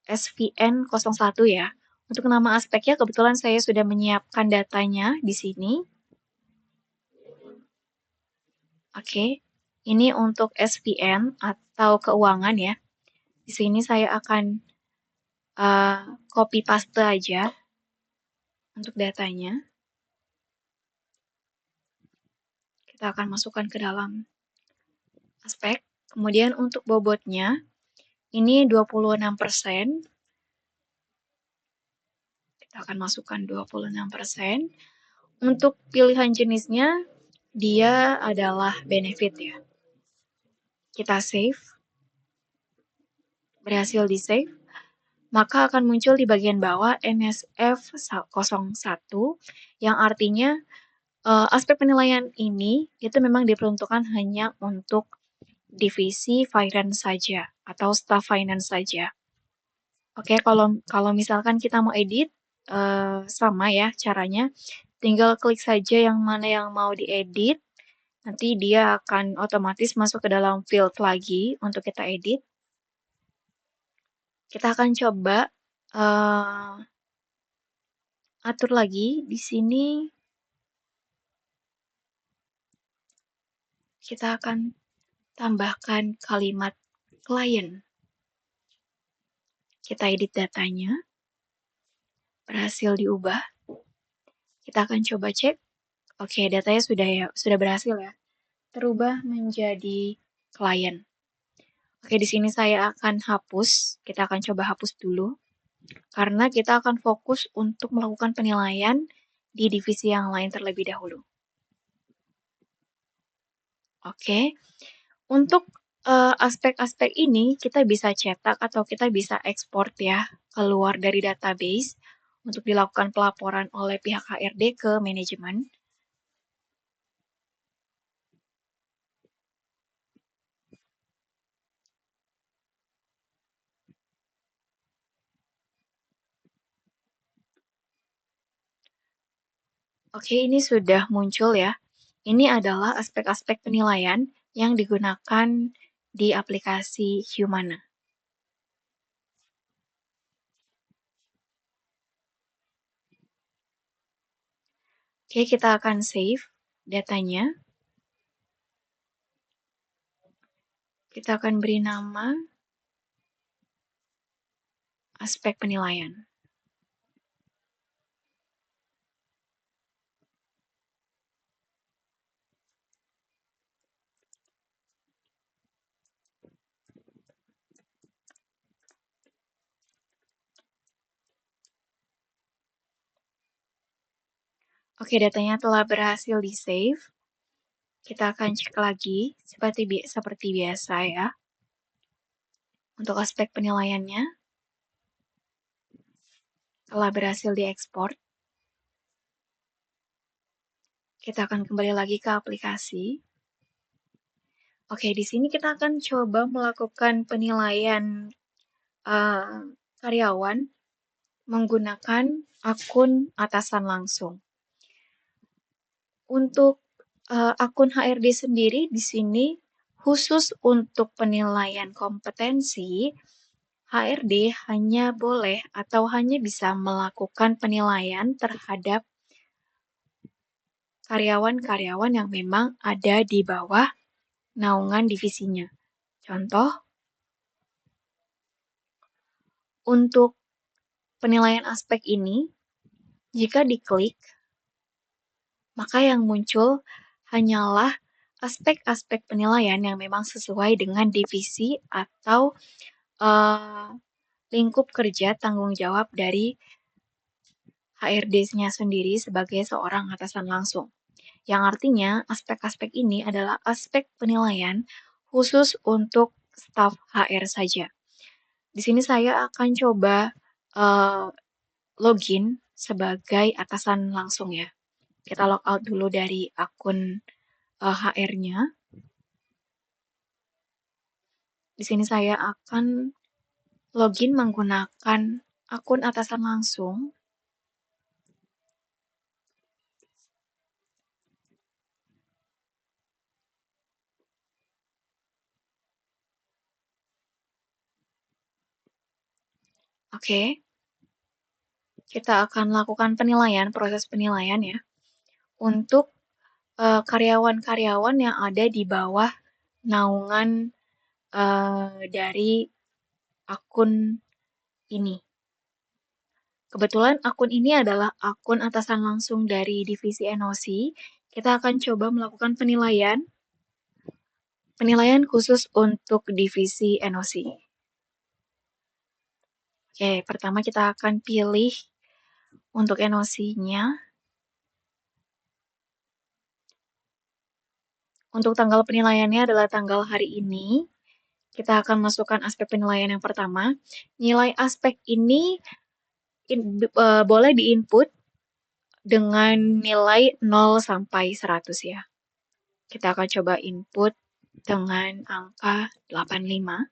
SVN 01 ya. Untuk nama aspeknya kebetulan saya sudah menyiapkan datanya di sini. Oke, ini untuk SVN atau keuangan ya. Di sini saya akan copy paste aja untuk datanya. Kita akan masukkan ke dalam aspek. Kemudian untuk bobotnya, ini 26%. Kita akan masukkan 26%. Untuk pilihan jenisnya, dia adalah benefit ya. Kita save. Berhasil di save. Maka akan muncul di bagian bawah NSF 01 yang artinya aspek penilaian ini itu memang diperuntukkan hanya untuk divisi finance saja atau staff finance saja. Oke, kalau misalkan kita mau edit sama ya caranya, tinggal klik saja yang mana yang mau diedit. Nanti dia akan otomatis masuk ke dalam field lagi untuk kita edit. Kita akan coba atur lagi di sini. Kita akan tambahkan kalimat klien. Kita edit datanya. Berhasil diubah. Kita akan coba cek. Oke, datanya sudah berhasil ya. Terubah menjadi klien. Oke, di sini saya akan hapus. Kita akan coba hapus dulu. Karena kita akan fokus untuk melakukan penilaian di divisi yang lain terlebih dahulu. Oke, untuk aspek-aspek ini kita bisa cetak atau kita bisa ekspor ya keluar dari database untuk dilakukan pelaporan oleh pihak HRD ke manajemen. Oke, ini sudah muncul ya. Ini adalah aspek-aspek penilaian yang digunakan di aplikasi Humana. Oke, kita akan save datanya. Kita akan beri nama aspek penilaian. Oke, datanya telah berhasil di-save. Kita akan cek lagi seperti biasa ya. Untuk aspek penilaiannya telah berhasil diekspor. Kita akan kembali lagi ke aplikasi. Oke, di sini kita akan coba melakukan penilaian karyawan menggunakan akun atasan langsung. Untuk akun HRD sendiri di sini khusus untuk penilaian kompetensi, HRD hanya boleh atau hanya bisa melakukan penilaian terhadap karyawan-karyawan yang memang ada di bawah naungan divisinya. Contoh, untuk penilaian aspek ini, jika diklik, maka yang muncul hanyalah aspek-aspek penilaian yang memang sesuai dengan divisi atau lingkup kerja tanggung jawab dari HRD-nya sendiri sebagai seorang atasan langsung. Yang artinya aspek-aspek ini adalah aspek penilaian khusus untuk staf HR saja. Di sini saya akan coba uh, login sebagai atasan langsung ya. Kita log out dulu dari akun HR-nya. Di sini saya akan login menggunakan akun atasan langsung. Oke, kita akan lakukan penilaian, proses penilaian ya, untuk karyawan-karyawan yang ada di bawah naungan dari akun ini. Kebetulan akun ini adalah akun atasan langsung dari divisi NOC. Kita akan coba melakukan penilaian khusus untuk divisi NOC. Oke, pertama kita akan pilih untuk NOC-nya. Untuk tanggal penilaiannya adalah tanggal hari ini. Kita akan masukkan aspek penilaian yang pertama. Nilai aspek ini boleh diinput dengan nilai 0 sampai 100 ya. Kita akan coba input dengan angka 85.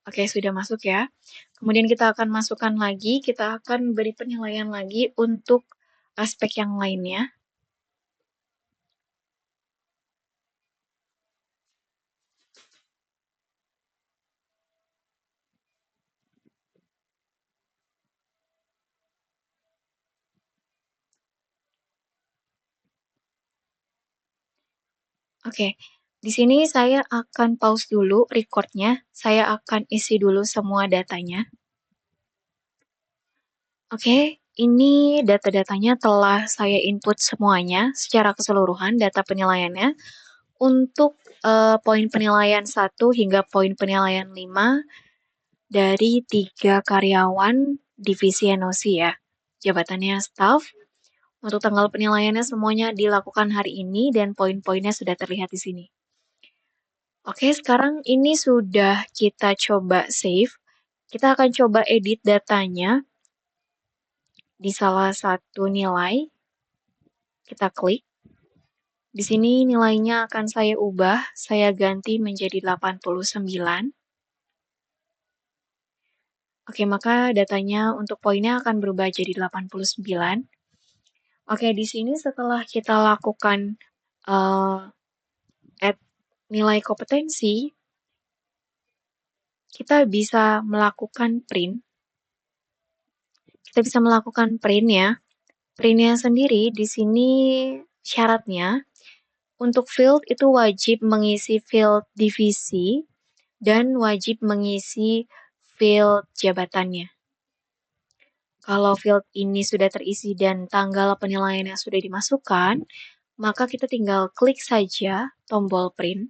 Oke, sudah masuk ya. Kemudian kita akan masukkan lagi, kita akan beri penilaian lagi untuk aspek yang lainnya. Oke, di sini saya akan pause dulu recordnya. Saya akan isi dulu semua datanya. Oke, ini data-datanya telah saya input semuanya secara keseluruhan data penilaiannya. Untuk poin penilaian 1 hingga poin penilaian 5 dari 3 karyawan divisi NOC ya. Jabatannya staff. Untuk tanggal penilaiannya semuanya dilakukan hari ini dan poin-poinnya sudah terlihat di sini. Oke, sekarang ini sudah kita coba save. Kita akan coba edit datanya di salah satu nilai. Kita klik. Di sini nilainya akan saya ubah, saya ganti menjadi 89. Oke, maka datanya untuk poinnya akan berubah jadi 89. Oke, di sini setelah kita lakukan uh, add nilai kompetensi, kita bisa melakukan print. Kita bisa melakukan print ya. Printnya sendiri di sini syaratnya untuk field itu wajib mengisi field divisi dan wajib mengisi field jabatannya. Kalau field ini sudah terisi dan tanggal penilaian yang sudah dimasukkan, maka kita tinggal klik saja tombol print.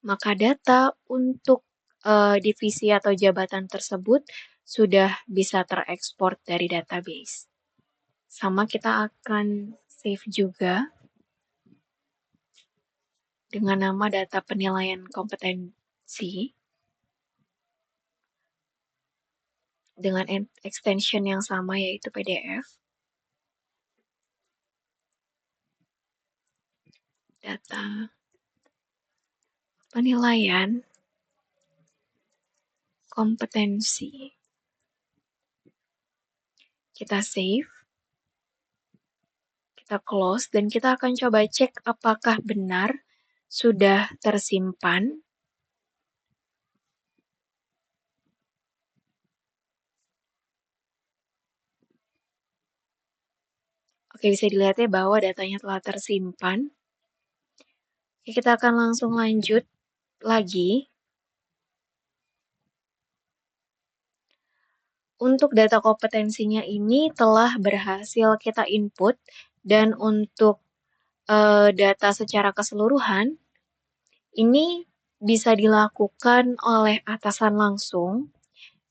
Maka data untuk divisi atau jabatan tersebut sudah bisa terekspor dari database. Sama kita akan save juga dengan nama data penilaian kompetensi dengan extension yang sama yaitu PDF. Data penilaian kompetensi. Kita save, kita close, dan kita akan coba cek apakah benar sudah tersimpan. Oke, bisa dilihat ya bahwa datanya telah tersimpan. Oke, kita akan langsung lanjut lagi. Untuk data kompetensinya ini telah berhasil kita input dan untuk data secara keseluruhan ini bisa dilakukan oleh atasan langsung,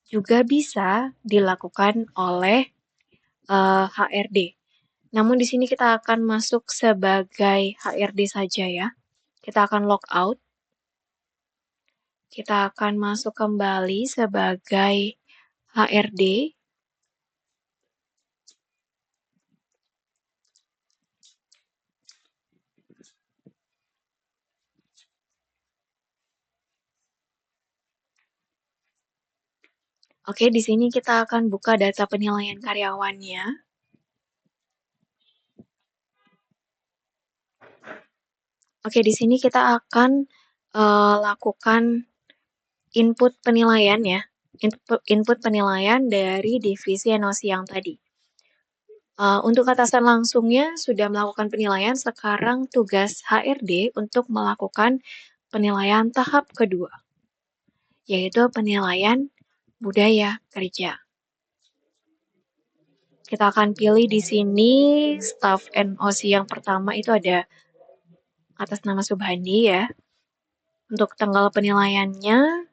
juga bisa dilakukan oleh HRD. Namun di sini kita akan masuk sebagai HRD saja ya. Kita akan log out. Kita akan masuk kembali sebagai HRD. Oke, di sini kita akan buka data penilaian karyawannya. Oke, di sini kita akan lakukan input penilaian ya. Input penilaian dari divisi NOC yang tadi. Untuk atasan langsungnya sudah melakukan penilaian, sekarang tugas HRD untuk melakukan penilaian tahap kedua, yaitu penilaian budaya kerja. Kita akan pilih di sini staff NOC yang pertama itu ada atas nama Subhandi ya. Untuk tanggal penilaiannya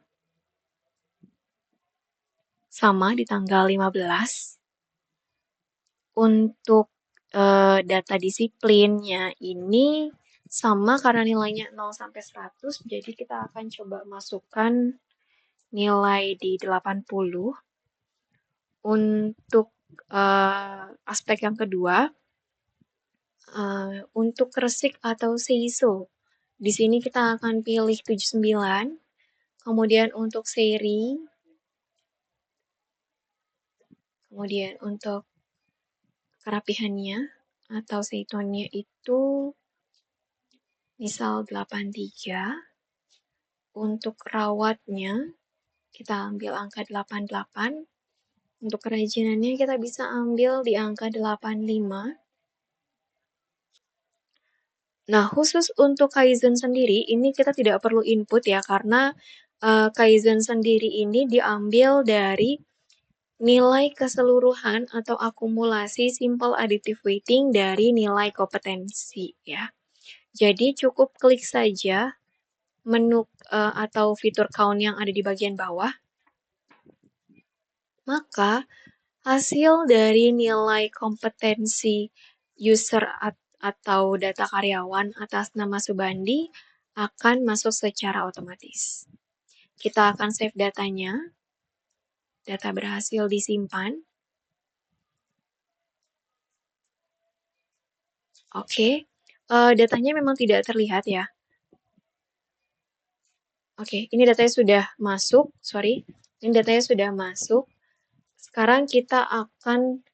sama di tanggal 15. Untuk data disiplinnya ini sama karena nilainya 0 sampai 100, jadi kita akan coba masukkan nilai di 80. Untuk aspek yang kedua, untuk resik atau seiso, di sini kita akan pilih 79. Kemudian untuk seri, kemudian untuk kerapihannya atau seitonnya itu misal 83. Untuk rawatnya kita ambil angka 88. Untuk kerajinannya kita bisa ambil di angka 85. Nah, khusus untuk Kaizen sendiri, ini kita tidak perlu input ya, karena Kaizen sendiri ini diambil dari nilai keseluruhan atau akumulasi simple additive weighting dari nilai kompetensi ya. Jadi cukup klik saja menu atau fitur count yang ada di bagian bawah. Maka hasil dari nilai kompetensi user atau data karyawan atas nama Subandi akan masuk secara otomatis. Kita akan save datanya. Data berhasil disimpan. Oke, datanya memang tidak terlihat ya. Oke, ini datanya sudah masuk, sorry. Ini datanya sudah masuk. Sekarang kita akan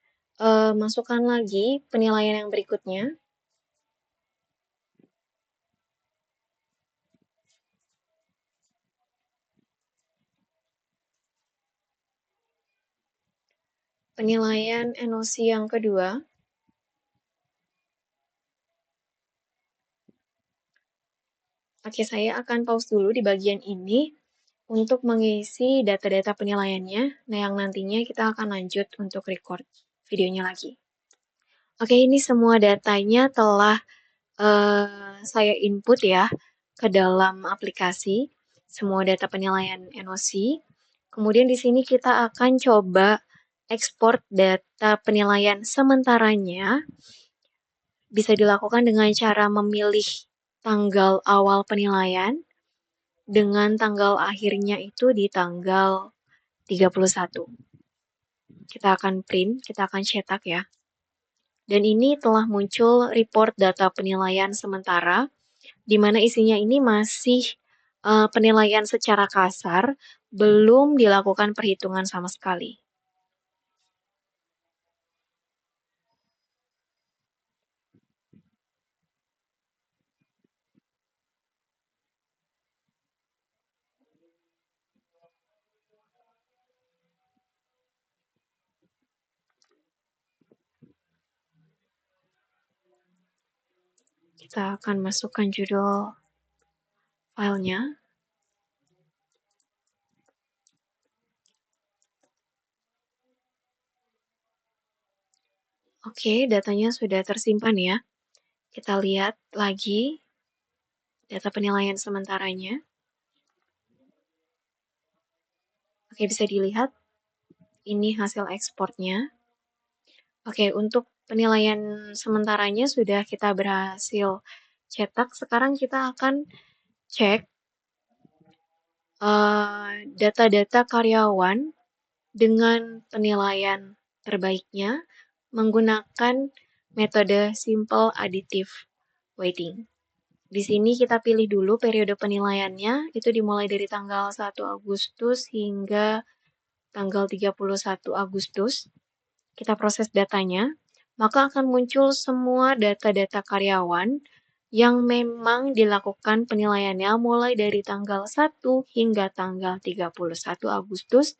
masukkan lagi penilaian yang berikutnya. Penilaian NOC yang kedua. Oke, saya akan pause dulu di bagian ini untuk mengisi data-data penilaiannya. Nah, yang nantinya kita akan lanjut untuk record videonya lagi. Oke, ini semua datanya telah saya input ya ke dalam aplikasi, semua data penilaian NOC. Kemudian di sini kita akan coba ekspor data penilaian sementaranya. Bisa dilakukan dengan cara memilih tanggal awal penilaian dengan tanggal akhirnya itu di tanggal 31. Kita akan print, kita akan cetak ya. Dan ini telah muncul report data penilaian sementara, di mana isinya ini masih penilaian secara kasar, belum dilakukan perhitungan sama sekali. Kita akan masukkan judul filenya. Oke, datanya sudah tersimpan ya. Kita lihat lagi data penilaian sementaranya. Oke, bisa dilihat ini hasil ekspornya. Oke, untuk penilaian sementaranya sudah kita berhasil cetak. Sekarang kita akan cek data-data karyawan dengan penilaian terbaiknya menggunakan metode simple additive weighting. Di sini kita pilih dulu periode penilaiannya, itu dimulai dari tanggal 1 Agustus hingga tanggal 31 Agustus. Kita proses datanya, maka akan muncul semua data-data karyawan yang memang dilakukan penilaiannya mulai dari tanggal 1 hingga tanggal 31 Agustus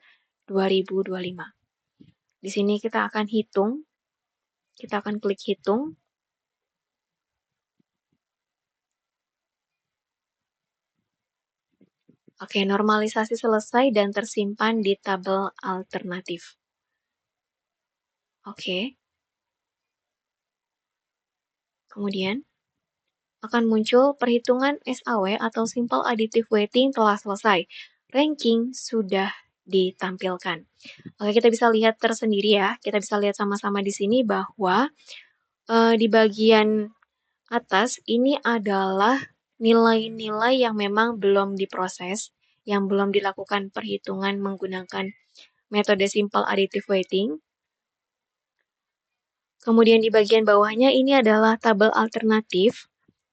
2025. Di sini kita akan hitung, kita akan klik hitung. Oke, normalisasi selesai dan tersimpan di tabel alternatif. Oke. Kemudian akan muncul perhitungan SAW atau Simple Additive Weighting telah selesai. Ranking sudah ditampilkan. Oke, kita bisa lihat tersendiri ya. Kita bisa lihat sama-sama di sini bahwa di bagian atas ini adalah nilai-nilai yang memang belum diproses, yang belum dilakukan perhitungan menggunakan metode Simple Additive Weighting. Kemudian di bagian bawahnya ini adalah tabel alternatif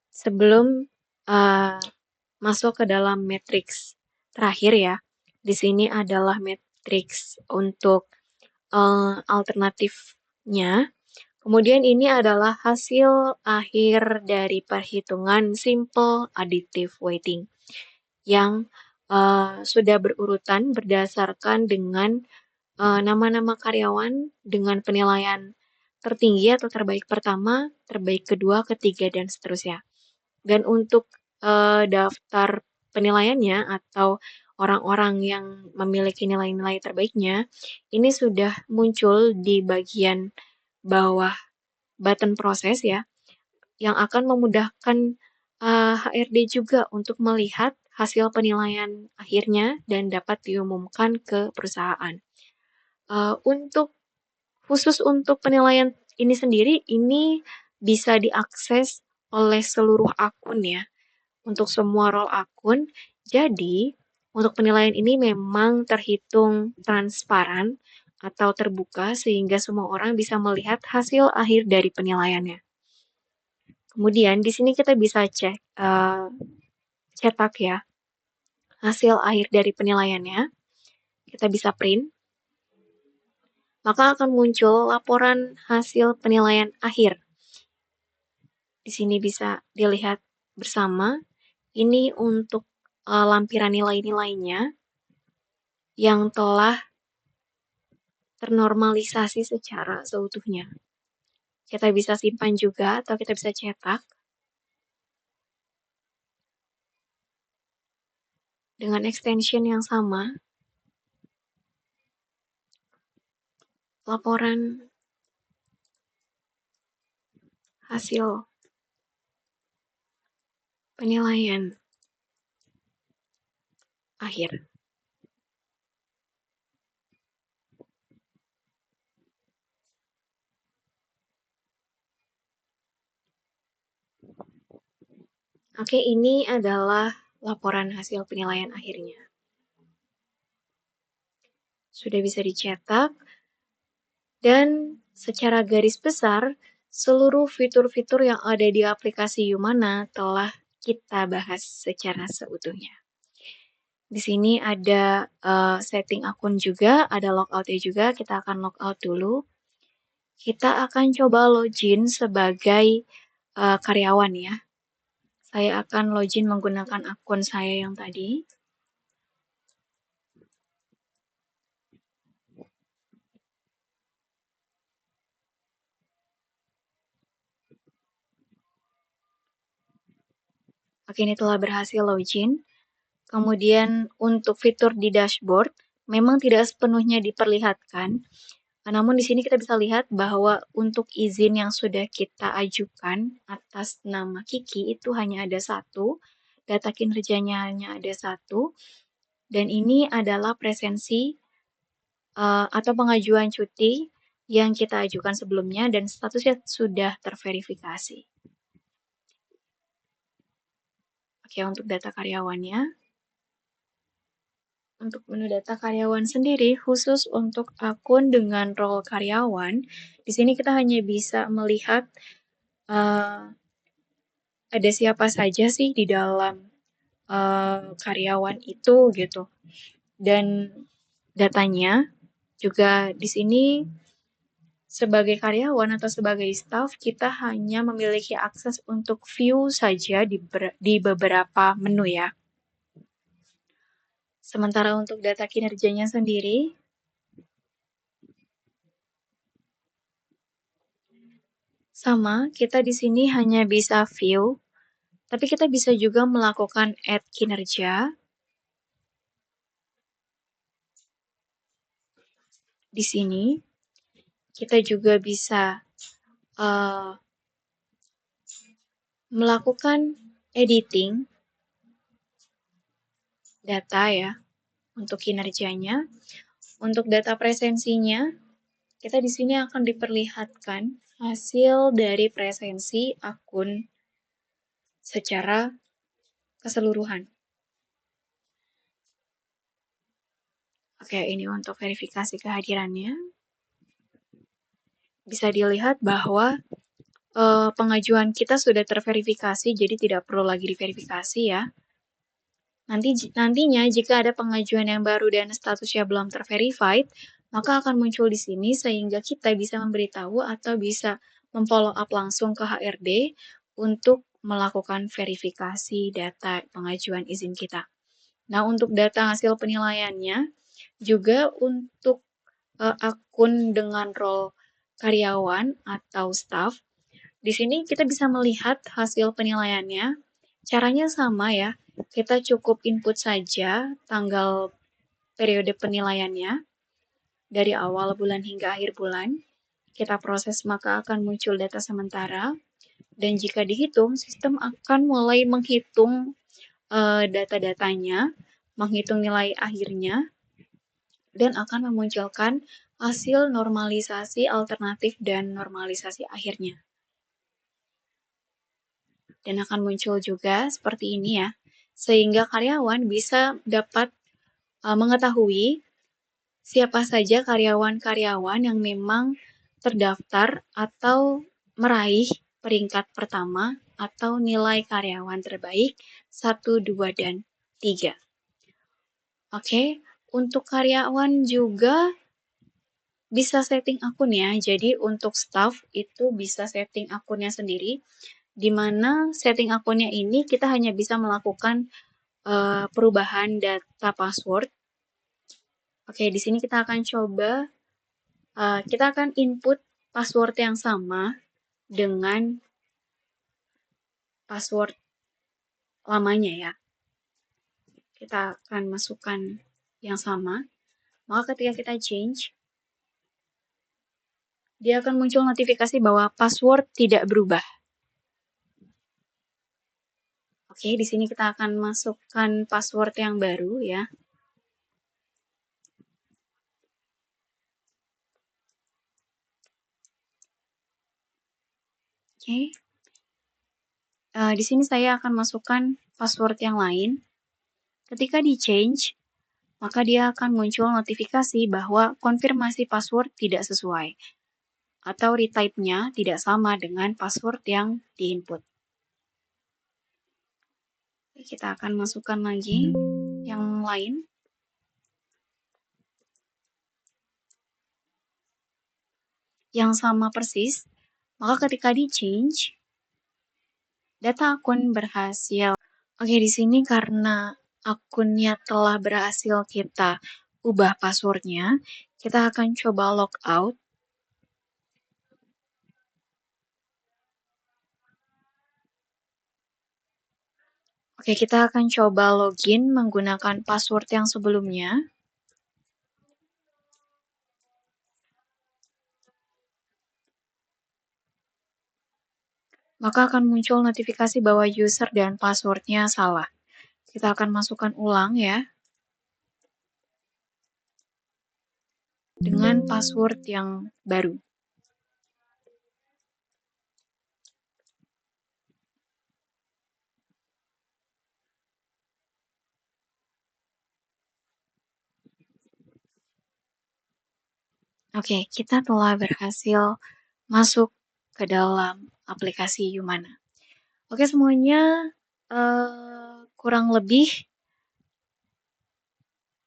sebelum masuk ke dalam matriks terakhir ya. Di sini adalah matriks untuk alternatifnya. Kemudian ini adalah hasil akhir dari perhitungan simple additive weighting yang sudah berurutan berdasarkan dengan nama-nama karyawan dengan penilaian tertinggi atau terbaik pertama, terbaik kedua, ketiga, dan seterusnya. Dan untuk daftar penilaiannya atau orang-orang yang memiliki nilai-nilai terbaiknya, ini sudah muncul di bagian bawah button proses ya, yang akan memudahkan HRD juga untuk melihat hasil penilaian akhirnya dan dapat diumumkan ke perusahaan. Untuk khusus untuk penilaian ini sendiri, ini bisa diakses oleh seluruh akun ya, untuk semua role akun. Jadi, untuk penilaian ini memang terhitung transparan atau terbuka sehingga semua orang bisa melihat hasil akhir dari penilaiannya. Kemudian di sini kita bisa cek cetak ya. hasil akhir dari penilaiannya, kita bisa print, maka akan muncul laporan hasil penilaian akhir. Di sini bisa dilihat bersama, ini untuk lampiran nilai-nilainya yang telah ternormalisasi secara seutuhnya. Kita bisa simpan juga atau kita bisa cetak dengan extension yang sama. Laporan hasil penilaian akhir. Oke, ini adalah laporan hasil penilaian akhirnya. Sudah bisa dicetak, dan secara garis besar, seluruh fitur-fitur yang ada di aplikasi Yumana telah kita bahas secara seutuhnya. Di sini ada setting akun juga, ada logout-nya juga, kita akan logout dulu. Kita akan coba login sebagai karyawan ya. Saya akan login menggunakan akun saya yang tadi. Oke, ini telah berhasil login. Kemudian untuk fitur di dashboard, memang tidak sepenuhnya diperlihatkan. Namun di sini kita bisa lihat bahwa untuk izin yang sudah kita ajukan atas nama Kiki itu hanya ada satu, data kinerjanya hanya ada satu, dan ini adalah presensi atau pengajuan cuti yang kita ajukan sebelumnya dan statusnya sudah terverifikasi. Oke, untuk data karyawannya. Untuk menu data karyawan sendiri, khusus untuk akun dengan role karyawan, di sini kita hanya bisa melihat ada siapa saja sih di dalam karyawan itu gitu. Dan datanya juga di sini sebagai karyawan atau sebagai staff, kita hanya memiliki akses untuk view saja di beberapa menu ya. Sementara untuk data kinerjanya sendiri, sama, kita di sini hanya bisa view, tapi kita bisa juga melakukan add kinerja. Di sini, kita juga bisa melakukan editing data ya, untuk kinerjanya. Untuk data presensinya, kita di sini akan diperlihatkan hasil dari presensi akun secara keseluruhan. Oke, ini untuk verifikasi kehadirannya. Bisa dilihat bahwa pengajuan kita sudah terverifikasi, jadi tidak perlu lagi diverifikasi ya. Nantinya jika ada pengajuan yang baru dan statusnya belum terverified, maka akan muncul di sini sehingga kita bisa memberitahu atau bisa memfollow up langsung ke HRD untuk melakukan verifikasi data pengajuan izin kita. Nah, untuk data hasil penilaiannya, juga untuk akun dengan role karyawan atau staff, di sini kita bisa melihat hasil penilaiannya. Caranya sama ya, kita cukup input saja tanggal periode penilaiannya dari awal bulan hingga akhir bulan. Kita proses maka akan muncul data sementara. Dan jika dihitung, sistem akan mulai menghitung data-datanya, menghitung nilai akhirnya, dan akan memunculkan hasil normalisasi alternatif dan normalisasi akhirnya. Dan akan muncul juga seperti ini ya, sehingga karyawan bisa dapat mengetahui siapa saja karyawan-karyawan yang memang terdaftar atau meraih peringkat pertama atau nilai karyawan terbaik 1, 2, dan 3. Oke, untuk karyawan juga bisa setting akun ya. Jadi untuk staff itu bisa setting akunnya sendiri, di mana setting akunnya ini kita hanya bisa melakukan perubahan data password. Oke, di sini kita akan coba, kita akan input password yang sama dengan password lamanya ya. Kita akan masukkan yang sama. Maka ketika kita change, dia akan muncul notifikasi bahwa password tidak berubah. Oke, di sini kita akan masukkan password yang baru ya. Oke. Di sini saya akan masukkan password yang lain. Ketika di change, maka dia akan muncul notifikasi bahwa konfirmasi password tidak sesuai atau retype-nya tidak sama dengan password yang diinput. Kita akan masukkan lagi yang lain. Yang sama persis, maka ketika di change, data akun berhasil. Oke, di sini karena akunnya telah berhasil kita ubah passwordnya, kita akan coba logout. Oke, kita akan coba login menggunakan password yang sebelumnya. Maka akan muncul notifikasi bahwa user dan passwordnya salah. Kita akan masukkan ulang ya, dengan password yang baru. Oke, kita telah berhasil masuk ke dalam aplikasi Yumana. Oke semuanya, kurang lebih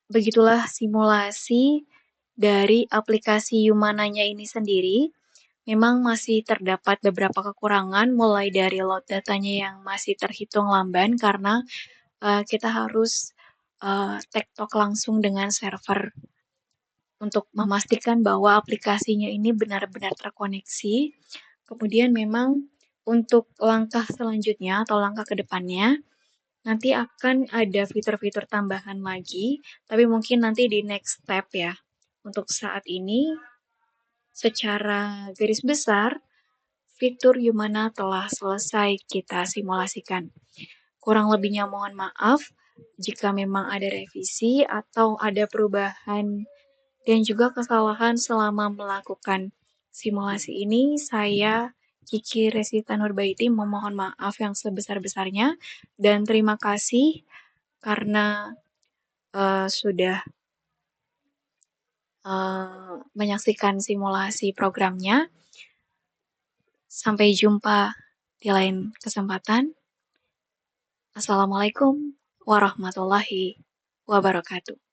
begitulah simulasi dari aplikasi Yumananya ini sendiri. Memang masih terdapat beberapa kekurangan, mulai dari load datanya yang masih terhitung lamban karena kita harus tektok langsung dengan server untuk memastikan bahwa aplikasinya ini benar-benar terkoneksi. Kemudian memang untuk langkah selanjutnya atau langkah ke depannya, nanti akan ada fitur-fitur tambahan lagi, tapi mungkin nanti di next step ya. Untuk saat ini, secara garis besar, fitur Yumana telah selesai kita simulasikan. Kurang lebihnya mohon maaf jika memang ada revisi atau ada perubahan dan juga kesalahan selama melakukan simulasi ini. Saya Kiki Resita Nurbaiti memohon maaf yang sebesar-besarnya dan terima kasih karena sudah menyaksikan simulasi programnya. Sampai jumpa di lain kesempatan. Assalamualaikum warahmatullahi wabarakatuh.